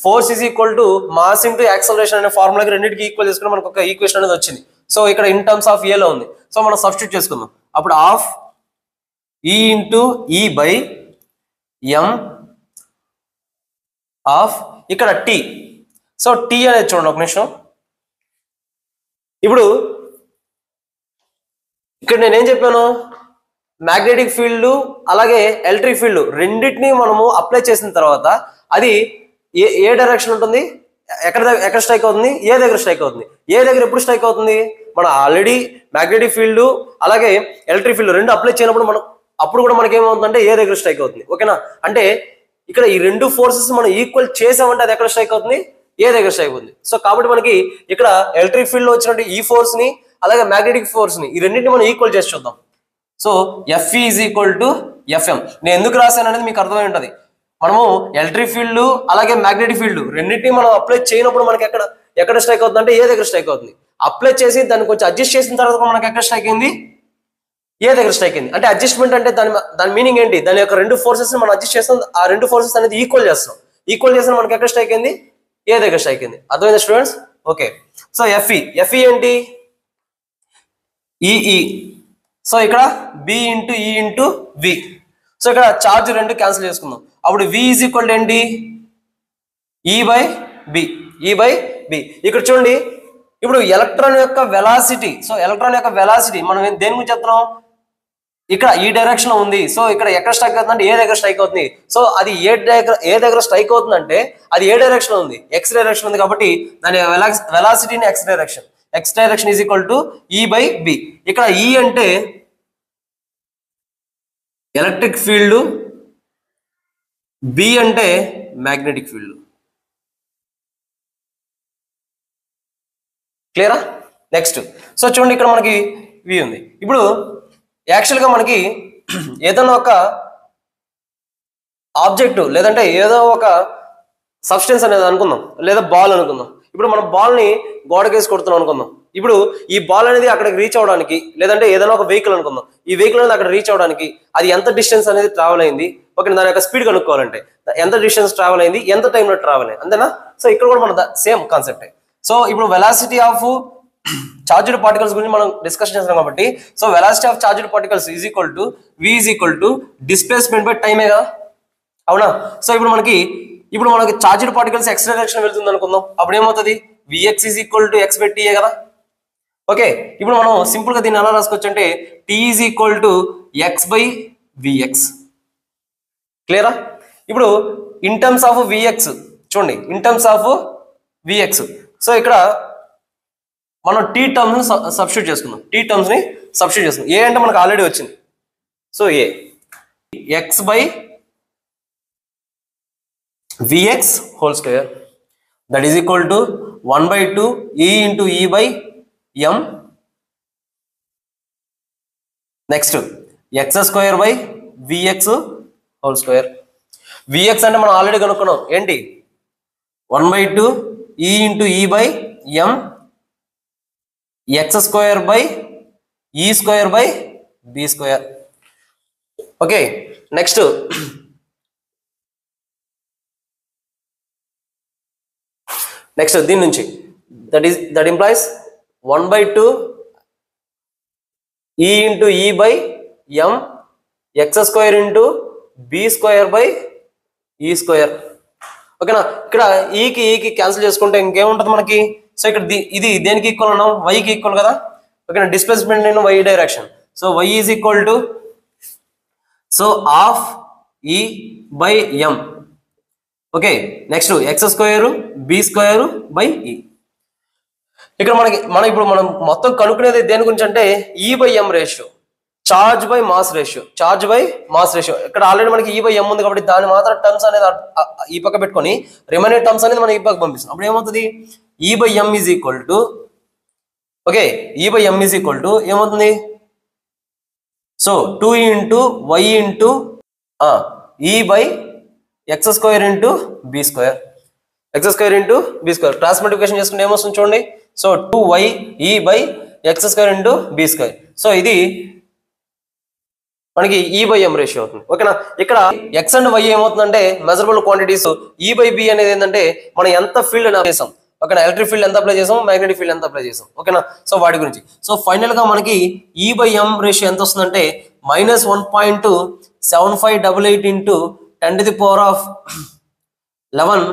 force is equal to mass into acceleration అనే ఫార్ములాకి రెండింటికి ఈక్వల్ చేసుకుని మనకు ఒక ఈక్వేషన్ అనేది వచ్చింది. సో ఇక్కడ ఇన్ టర్మ్స్ ఆఫ్ ఏ లో ఉంది. సో మనం సబ్స్టిట్యూట్ చేసుకుందాం. అప్పుడు హాఫ్ ఈ ఇంటూ ఈ బై ఎం ఆఫ్ ఇక్కడ టీ. సో టీ అనేది చూడండి ఒక నిమిషం. ఇప్పుడు ఇక్కడ నేనేం చెప్పాను, మ్యాగ్నెటిక్ ఫీల్డ్ అలాగే ఎలక్ట్రిక్ ఫీల్డ్ రెండింటినీ మనము అప్లై చేసిన తర్వాత అది ఏ డైరెక్షన్ ఉంటుంది, ఎక్కడ స్ట్రైక్ అవుతుంది, ఏ దగ్గర స్ట్రైక్ అవుతుంది. ఏ దగ్గర ఎప్పుడు స్ట్రైక్ అవుతుంది, మన ఆల్రెడీ మ్యాగ్నెటిక్ ఫీల్డ్ అలాగే ఎలక్ట్రిక్ ఫీల్డ్ రెండు అప్లై చేయనప్పుడు మనం అప్పుడు కూడా మనకి ఏమవుతుందంటే ఏ దగ్గర స్ట్రైక్ అవుతుంది. ఓకేనా. అంటే ఇక్కడ ఈ రెండు ఫోర్సెస్ మనం ఈక్వల్ చేసామంటే అది ఎక్కడ స్ట్రైక్ అవుతుంది, ఏ దగ్గర స్ట్రైక్ అవుతుంది. సో కాబట్టి మనకి ఇక్కడ ఎలక్ట్రిక్ ఫీల్డ్ లో వచ్చినట్టు ఈ ఫోర్స్ ని అలాగే మ్యాగ్నెటిక్ ఫోర్స్ ని, ఈ రెండింటిని మనం ఈక్వల్ చేసి చూద్దాం. So F E is equal to F M. నేను ఎందుకు రాశాను అనేది మీకు అర్థమై ఉంటుంది. మనము ఎలక్ట్రిక్ ఫీల్డ్ అలాగే మ్యాగ్నెటిక్ ఫీల్డ్ రెండింటిని మనం అప్లై చేయనప్పుడు మనకి ఎక్కడ స్ట్రైక్ అవుతుంది అంటే ఏ దగ్గర స్ట్రైక్ అవుతుంది. అప్లై చేసి దాన్ని కొంచెం అడ్జస్ట్ చేసిన తర్వాత మనకి ఎక్కడ స్ట్రైక్ అయింది, ఏ దగ్గర స్ట్రైక్ అయింది. అంటే అడ్జస్ట్మెంట్ అంటే దాని మీనింగ్ ఏంటి, దాని యొక్క రెండు ఫోర్సెస్ మనం అడ్జస్ట్ చేస్తాం, ఆ రెండు ఫోర్సెస్ అనేది ఈక్వల్ చేస్తాం. ఈక్వల్ చేసిన మనకి ఎక్కడ స్ట్రైక్ అయింది, ఏ దగ్గర స్ట్రైక్ అయింది. అర్థమైంది స్టూడెంట్స్? ఓకే. సో ఎఫ్ఈ ఏంటి, ఈఈ. సో ఇక్కడ బి ఇంటూ ఈ ఇంటూ వి. సో ఇక్కడ చార్జ్ రెండు క్యాన్సిల్ చేసుకుందాం. అప్పుడు వి ఈజ్ ఈక్వల్ ఏంటి, ఈ బై బి. ఇక్కడ చూడండి, ఇప్పుడు ఎలక్ట్రాన్ యొక్క వెలాసిటీ. సో ఎలక్ట్రాన్ యొక్క వెలాసిటీ మనం దేని గురించి చెప్తున్నాం, ఇక్కడ ఈ డైరెక్షన్ లో ఉంది. సో ఇక్కడ ఎక్కడ స్ట్రైక్ అవుతుంది అంటే ఏ దగ్గర స్ట్రైక్ అవుతుంది. సో అది ఏ దగ్గర స్ట్రైక్ అవుతుంది అంటే అది ఏ డైరెక్షన్ లో ఉంది, ఎక్స్ డైరెక్షన్ ఉంది. కాబట్టి దాని వెలాసిటీని X direction is equal to E by B. ఇక్కడ ఈ అంటే ఎలక్ట్రిక్ ఫీల్డ్, బి అంటే మ్యాగ్నెటిక్ ఫీల్డ్. క్లియరా? నెక్స్ట్ సో చూడండి, ఇక్కడ మనకి వి ఉంది. ఇప్పుడు యాక్చువల్గా మనకి ఏదైనా ఒక ఆబ్జెక్ట్ లేదంటే ఏదో ఒక సబ్స్టెన్స్ అనేది అనుకుందాం, లేదా బాల్ అనుకుందాం. ఇప్పుడు మనం బాల్ని గోడకేసి కొడుతున్నాం అనుకుందాం. ఇప్పుడు ఈ బాల్ అనేది అక్కడికి రీచ్ అవడానికి, లేదంటే ఏదైనా ఒక వెహికల్ అనుకుందాం, ఈ వెహికల్ అనేది అక్కడ రీచ్ అవడానికి అది ఎంత డిస్టెన్స్ అనేది ట్రావెల్ అయింది, ఓకే, దాని యొక్క స్పీడ్ కనుక్కోవాలంటే ఎంత డిస్టెన్స్ ట్రావెల్ అయింది, ఎంత టైంలో ట్రావెల్ అయింది, అంతేనా? సో ఇక్కడ కూడా మన సేమ్ కాన్సెప్టే. సో ఇప్పుడు వెలాసిటీ ఆఫ్ చార్జ్డ్ పార్టికల్స్ గురించి మనం డిస్కషన్ చేస్తున్నాం కాబట్టి, so velocity of charged particles is equal to v is equal to displacement by టైమే కదా, అవునా? సో ఇప్పుడు మనకి చార్జ్డ్ పార్టికల్స్ ఎక్స్ డైరెక్షన్ వెళ్తుంది అనుకుందాం. అప్పుడు ఏమవుతుంది, V X is equal to X by T A కదా. ఓకే, ఇప్పుడు మనం సింపుల్ గా దీన్ని ఎలా రాసుకోవచ్చు అంటే T is equal to X by V X. క్లియరా? ఇప్పుడు ఇన్ టర్మ్స్ ఆఫ్ విఎక్స్ చూడండి, in terms of V X. So ఇక్కడ మనం టీ టర్మ్స్ సబ్స్టిట్యూట్ చేసుకుందాం. ఏ అంటే మనకు ఆల్రెడీ వచ్చింది. So A X by V X whole square that is equal to 1/2 E into ఈ by M. Next X square by V X whole square. V X అంటే మనం already కనుక్కున్నాం ఏంటి, 1/2 ఈ ఇంటూ ఈ by M X square by E square by B square. Okay, next దీని నుంచి that implies 1/2 E into ఈ by M X square into B square by E square. ఓకేనా? ఇక్కడ ఈకి క్యాన్సిల్ చేసుకుంటే ఇంకేముంటుంది మనకి. సో ఇక్కడ ఇది దేనికి ఈక్వల్ అన్నాం, వైకి ఈక్వల్ కదా. ఓకేనా? డిస్ప్లేస్మెంట్ నేను Y direction. So Y is equal to so half E by M. Okay, next X square B square by E. ఇక్కడ మనం మొత్తం కనుక్కునేది దేని గురించి అంటే E by M ratio, charge by mass ratio. ఇక్కడ ఆల్రెడీ మనకి ఈ బై ఎం ఉంది కాబట్టి దాని మాత్రం టర్మ్స్ అనేది ఈ పక్క పెట్టుకొని రిమైనింగ్ టర్మ్స్ అనేది మనం ఈ పక్క పంపిస్తాం. అప్పుడు ఏమవుతుంది, e by m is equal to ఏమవుతుంది, సో 2 ఇంటూ వై ఇంటూ ఈ by x square into B square. Cross multiplication చేసుకుంటే ఏమొస్తుంది చూడండి. So 2y e by x square into B square. So ఇది మనకి ఈ బై ఎం రేషియో అవుతుంది. ఓకేనా? ఇక్కడ ఎక్స్ అండ్ వై ఏమవుతుందంటే measurable quantities. E by b అనేది ఏంటంటే మనం ఎంత ఫీల్డ్ అప్లై చేసాం. ఓకేనా? ఎలక్ట్రిక్ ఫీల్డ్ ఎంత అప్లై చేసాం, మ్యాగ్నెటిక్ ఫీల్డ్ ఎంత అప్లై చేసాం. ఓకేనా? సో వాటి గురించి. సో ఫైనల్ గా మనకి ఈ బై ఎం రేషియో ఎంత వస్తుందంటే -1.7588 into 10⁻11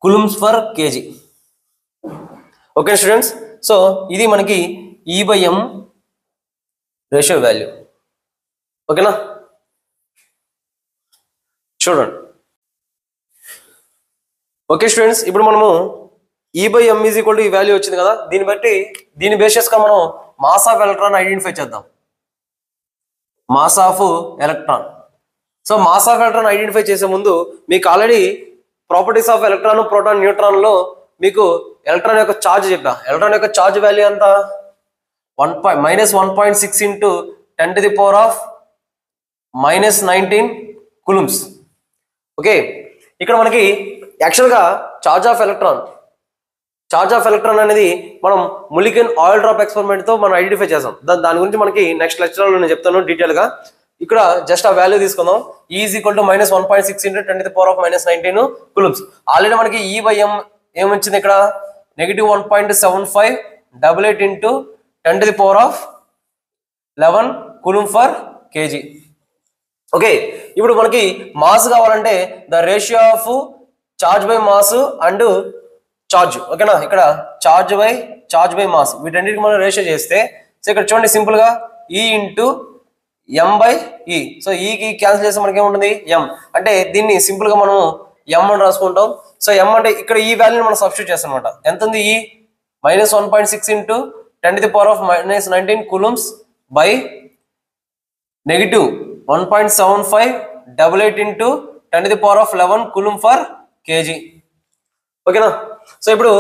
coulombs per KG. Okay students, so ఇది మనకి ఈ బై ఎం రేషియో వాల్యూ. ఓకేనా? చూడండి. ఓకే స్టూడెంట్స్, ఇప్పుడు మనము e by m is equal to ఈ వాల్యూ వచ్చింది కదా, దీన్ని బేసిస్ గా మనం మాస్ ఆఫ్ ఎలక్ట్రాన్ ఐడెంటిఫై చేద్దాం. Mass of electron. So mass of electron identify చేసే ముందు మీకు already properties of electron, proton, neutron లో మీకు ఎలక్ట్రాన్ యొక్క ఛార్జ్ చెప్పా. ఎలక్ట్రాన్ యొక్క ఛార్జ్ వాల్యూ ఎంత, -1.6 into 10 to the power of -19 coulombs. Okay, ఇక్కడ మనకి యాక్చువల్గా చార్జ్ ఆఫ్ ఎలక్ట్రాన్ అనేది మనం ములికెన్ ఆయిల్ డ్రాప్ ఎక్స్పెరిమెంట్ తో మనం ఐడెంటిఫై చేసాం. దాని గురించి మనకి నెక్స్ట్ లెక్చర్ లో నేను చెప్తాను డీటెయిల్ గా. ఇక్కడ జస్ట్ ఆ వాల్యూ తీసుకుందాం. E = -1.6 into 10 to the power of -19 coulombs. Already మనకి E by M ఏమొచ్చింది ఇక్కడ, -1.75 88 into 10 to the power of 11 coulomb per kg. Okay, ఇప్పుడు మనకి మాస్ కావాలంటే the ratio of charge by mass and charge. ఓకేనా, ఇక్కడ చార్జ్ బై మాస్ వీటన్నిటికి మనం రేషియో చేస్తే, సో ఇక్కడ చూడండి సింపుల్ గా E into M by E. So ఈకి క్యాన్సిల్ చేస్తే మనకి ఏముంటుంది M. అంటే దీన్ని సింపుల్ గా మనం M అని రాసుకుంటాం. సో M అంటే ఇక్కడ ఈ వాల్యూని మనం సబ్స్టిట్యూట్ చేస్తాం అనమాట. ఎంత ఉంది E, -1.6 into 10 to the power of -19 coulombs by -1.75 88 into 10 to the power of 11 coulomb per kg. ఓకేనా, సో ఇప్పుడు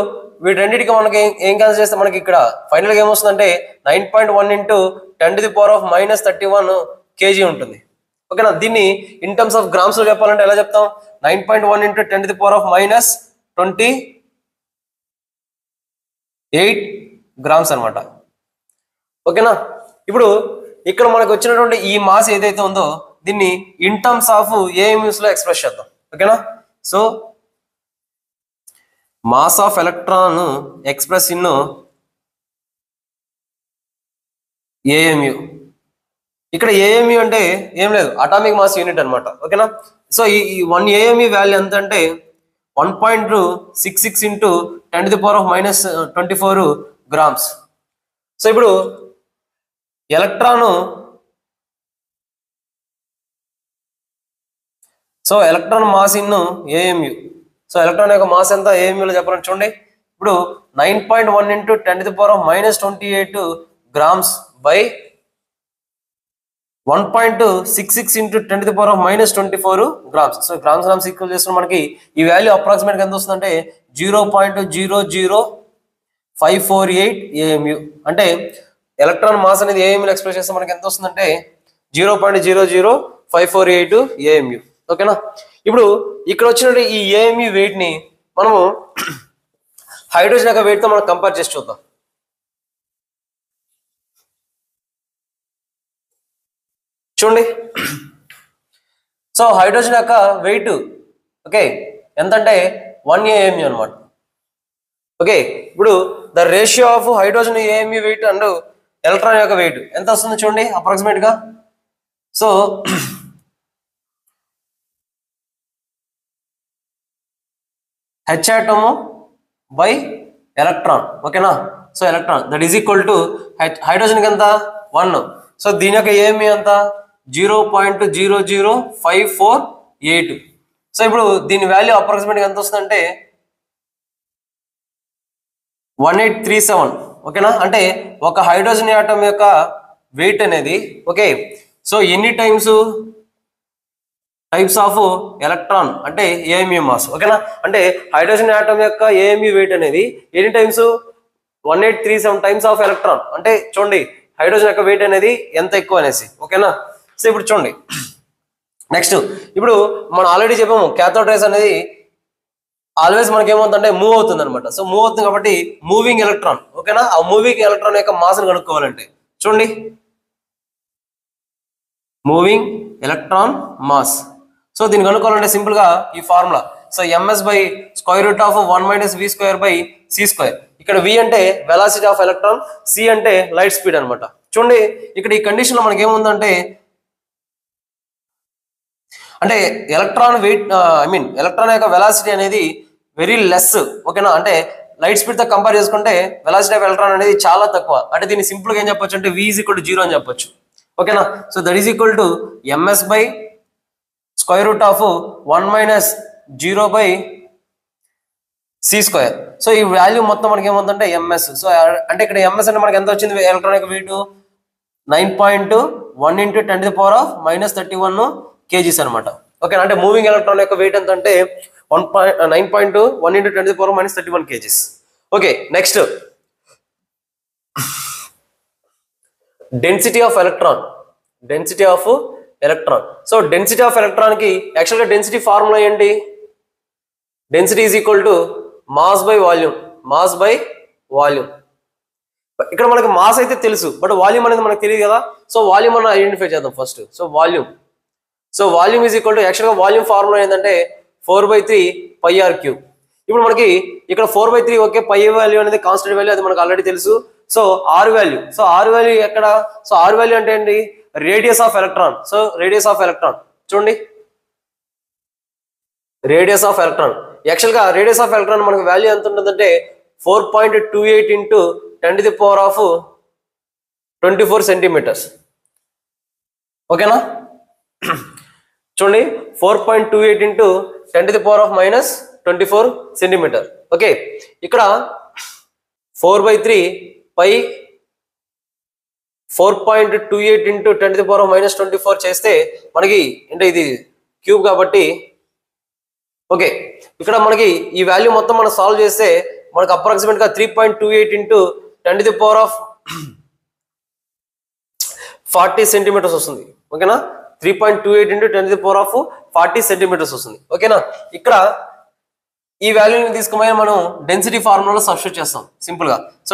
వీటన్నిటికి మనకి ఏం క్యాన్సిల్ చేస్తే మనకి ఇక్కడ ఫైనల్ గా ఏమొస్తుందంటే 9.1 into 10 to the power of -31 kg ఉంటుంది. ఓకేనా, దీన్ని ఇన్ టర్మ్స్ ఆఫ్ గ్రామ్స్ లో చెప్పాలంటే ఎలా చెప్తాం, 9.1 into 10 to the power of -28 grams అనమాట. ఓకేనా, ఇప్పుడు ఇక్కడ మనకు వచ్చినటువంటి ఈ మాస్ ఏదైతే ఉందో దీన్ని ఇన్ టర్మ్స్ ఆఫ్ AMUs లో ఎక్స్ప్రెస్ చేద్దాం. ఓకేనా, so mass of electron express in AMU. ఇక్కడ AMU అంటే ఏం లేదు, అటామిక్ మాస్ యూనిట్ అనమాట. ఓకేనా, సో ఈ 1 AMU వాల్యూ ఎంత అంటే 1.66 into 10 to the power of -24 grams. So ఇప్పుడు electron mass in AMU. So electron యొక్క మాస్ ఎంత AMU లో చెప్పాలని చూడండి. ఇప్పుడు 9.1 into 10 to the power of -28 grams by 1.66 into 10 to the power of -24 grams. So grams equal చేస్తున్న మనకి ఈ వాల్యూ అప్రాక్సిమేట్ గా ఎంత వస్తుందంటే 0.00548 AMU. అంటే ఎలక్ట్రాన్ మాస్ అనేది AMU లో ఎక్స్ప్రెస్ చేస్తే మనకి ఎంత వస్తుందంటే 0.00548 AMU. ఓకేనా, ఇప్పుడు ఇక్కడ వచ్చిన ఈ AMU వెయిట్ ని మనము హైడ్రోజన్ యొక్క వెయిట్ తో మనం కంపేర్ చేసి చూద్దాం. చూడండి, సో హైడ్రోజన్ యొక్క వెయిట్ ఓకే ఎంతంటే 1 AMU అనమాట. ఓకే, ఇప్పుడు the ratio of hydrogen AMU weight and electron యొక్క వెయిట్ ఎంత వస్తుంది చూడండి అప్రాక్సిమేట్ గా. So H atom by electron. ఓకేనా, so electron that is equal to hydrogen కి ఎంత 1. సో దీని యొక్క AMU ఎంత 0.00548. సో ఇప్పుడు దీని వాల్యూ అప్రాక్సిమేట్ గా ఎంత వస్తుందంటే 1837. ఓకేనా, అంటే ఒక హైడ్రోజన్ ఆటమ్ యొక్క వెయిట్ అనేది ఓకే. సో ఎన్ని టైప్స్ ఆఫ్ ఎలక్ట్రాన్ అంటే AMU మాస్. ఓకేనా, అంటే హైడ్రోజన్ ఆటమ్ యొక్క AMU వెయిట్ అనేది ఎన్ని టైమ్స్ 1837 టైమ్స్ ఆఫ్ ఎలక్ట్రాన్. అంటే చూడండి హైడ్రోజన్ యొక్క వెయిట్ అనేది ఎంత ఎక్కువ అనేసి. ఓకేనా, సో ఇప్పుడు చూడండి నెక్స్ట్, ఇప్పుడు మనం ఆల్రెడీ చెప్పాము క్యాథోడ్ రేస్ అనేది ఆల్వేస్ మనకి ఏమవుతుందంటే మూవ్ అవుతుంది అనమాట. సో మూవ్ అవుతుంది కాబట్టి మూవింగ్ ఎలక్ట్రాన్. ఓకేనా, ఆ మూవింగ్ ఎలక్ట్రాన్ యొక్క మాస్ ని కనుక్కోవాలంటే చూడండి మూవింగ్ ఎలక్ట్రాన్ మాస్. సో దీన్ని కనుక్కోవాలంటే సింపుల్ గా ఈ formula. So MS by √1 - v²/c². ఇక్కడ V అంటే వెలాసిటీ ఆఫ్ ఎలక్ట్రాన్, C అంటే లైట్ స్పీడ్ అనమాట. చూడండి ఇక్కడ ఈ కండిషన్ లో మనకి ఏముందంటే అంటే ఎలక్ట్రాన్ వెయిట్ ఎలక్ట్రాన్ యొక్క వెలాసిటీ అనేది వెరీ లెస్. ఓకేనా, అంటే లైట్ స్పీడ్ తో కంపేర్ చేసుకుంటే వెలాసిటీ ఆఫ్ ఎలక్ట్రాన్ అనేది చాలా తక్కువ. అంటే దీన్ని సింపుల్ గా ఏం చెప్పొచ్చు అంటే V = 0 అని చెప్పొచ్చు. ఓకేనా, so that is equal to MS by √1 - 0/c². So ఈ వాల్యూ మొత్తం మనకి ఏమవుతుందంటే MS. సో అంటే ఇక్కడ MS అంటే మనకి ఎంత వచ్చింది ఎలక్ట్రాన్ యొక్క wait 9.1 into 10 to the power of -31 kgs అనమాట. ఓకే, అంటే మూవింగ్ ఎలక్ట్రాన్ యొక్క వెయిట్ ఎంత అంటే 9.1 into 10 to the power of -31 kgs. Okay, next density of electron. Density of electron. So density of electron కి యాక్చువల్గా డెన్సిటీ ఫార్ములా ఏంటి? Density is equal to mass by volume. Mass by volume. ఇక్కడ మనకి mass అయితే తెలుసు, but volume అనేది మనకు తెలియదు కదా. సో వాల్యూమ్ మనం ఐడెంటిఫై చేద్దాం first. So volume. So volume is equal to యాక్చువల్గా వాల్యూమ్ ఫార్ములా ఏంటంటే 4/3 πr³. ఇప్పుడు మనకి ఇక్కడ 4/3 ఓకే, పై వాల్యూ అనేది కాన్స్టెంట్ వాల్యూ, అది మనకు ఆల్రెడీ తెలుసు. So r value. So r value ఎక్కడ? సో ఆర్ వాల్యూ అంటే ఏంటి? Radius of electron. So radius of electron చూడండి, రేడియస్ ఆఫ్ ఎలక్ట్రాన్. యాక్చువల్గా రేడియస్ ఆఫ్ ఎలక్ట్రాన్ మనకి వాల్యూ ఎంత ఉంటుందంటే 4.28 ఇంటూ 10⁻24 సెంటీమీటర్స్. ఓకేనా? చూడండి 4.28 ఇంటూ 10⁻⁻24 సెంటీమీటర్. ఓకే, ఇక్కడ 4/3 పై 4.28 ఇంటూ 10⁻⁻24 చేస్తే మనకి అంటే ఇది క్యూబ్ కాబట్టి ఓకే, ఇక్కడ మనకి ఈ వాల్యూ మొత్తం మనం సాల్వ్ చేస్తే మనకు అప్రాక్సిమేట్ గా 3.28 ఇంటూ 10⁻40 సెంటీమీటర్స్ వస్తుంది. ఓకేనా? 3.28 ఇంటూ 10⁻40 సెంటీమీటర్స్ వస్తుంది. ఓకేనా? ఇక్కడ ఈ వాల్యూని తీసుకుపోయి మనం డెన్సిటీ ఫార్ములాలో సబ్స్టిట్యూట్ చేస్తాం సింపుల్ గా. So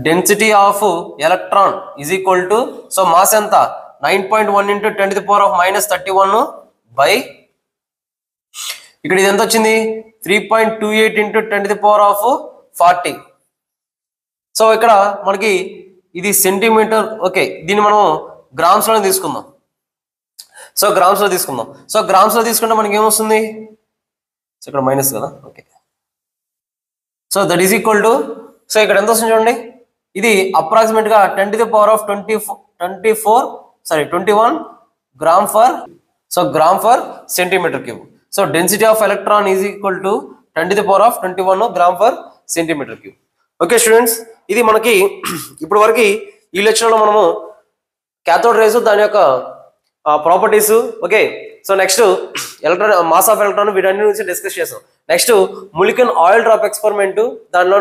density of electron is equal to, so mass ఎంత? 9.1 ఇంటూ 10⁻31 బై ఇక్కడ ఇది ఎంత వచ్చింది? 3.28 ఇంటూ 10⁻40. సో ఇక్కడ మనకి ఇది సెంటీమీటర్. ఓకే, దీన్ని మనం గ్రామ్స్ లోనే తీసుకుందాం. సో గ్రామ్స్ లో తీసుకుందాం. సో గ్రామ్స్ లో తీసుకుంటే మనకి ఏమొస్తుంది? సో ఇక్కడ మైనస్ కదా. Okay, so that is equal to, so ఇక్కడ ఎంత వస్తుంది చూడండి, ఇది అప్రాక్సిమేట్ గా 21 gram per, so gram per centimetre cube. So density of electron is equal to 10⁻21 gram per centimetre cube. Okay students, ఇది మనకి ఇప్పుడు వరకు ఈ లెక్చర్లో మనము క్యాథోడ్ రేస్, దాని యొక్క properties. Okay, so next electron, mass of electron, వీటన్ని నుంచి డిస్కస్ చేస్తాం. Next Millikan oil drop experiment, దానిలో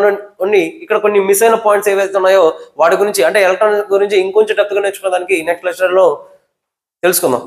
ఇక్కడ కొన్ని మిస్ అయిన పాయింట్స్ ఏవైతే ఉన్నాయో వాటి గురించి, అంటే ఎలక్ట్రాన్ గురించి ఇంకొంచెం డెప్త్ గా నేర్చుకోవడానికి నెక్స్ట్ లెక్చర్ లో తెలుసుకుందాం.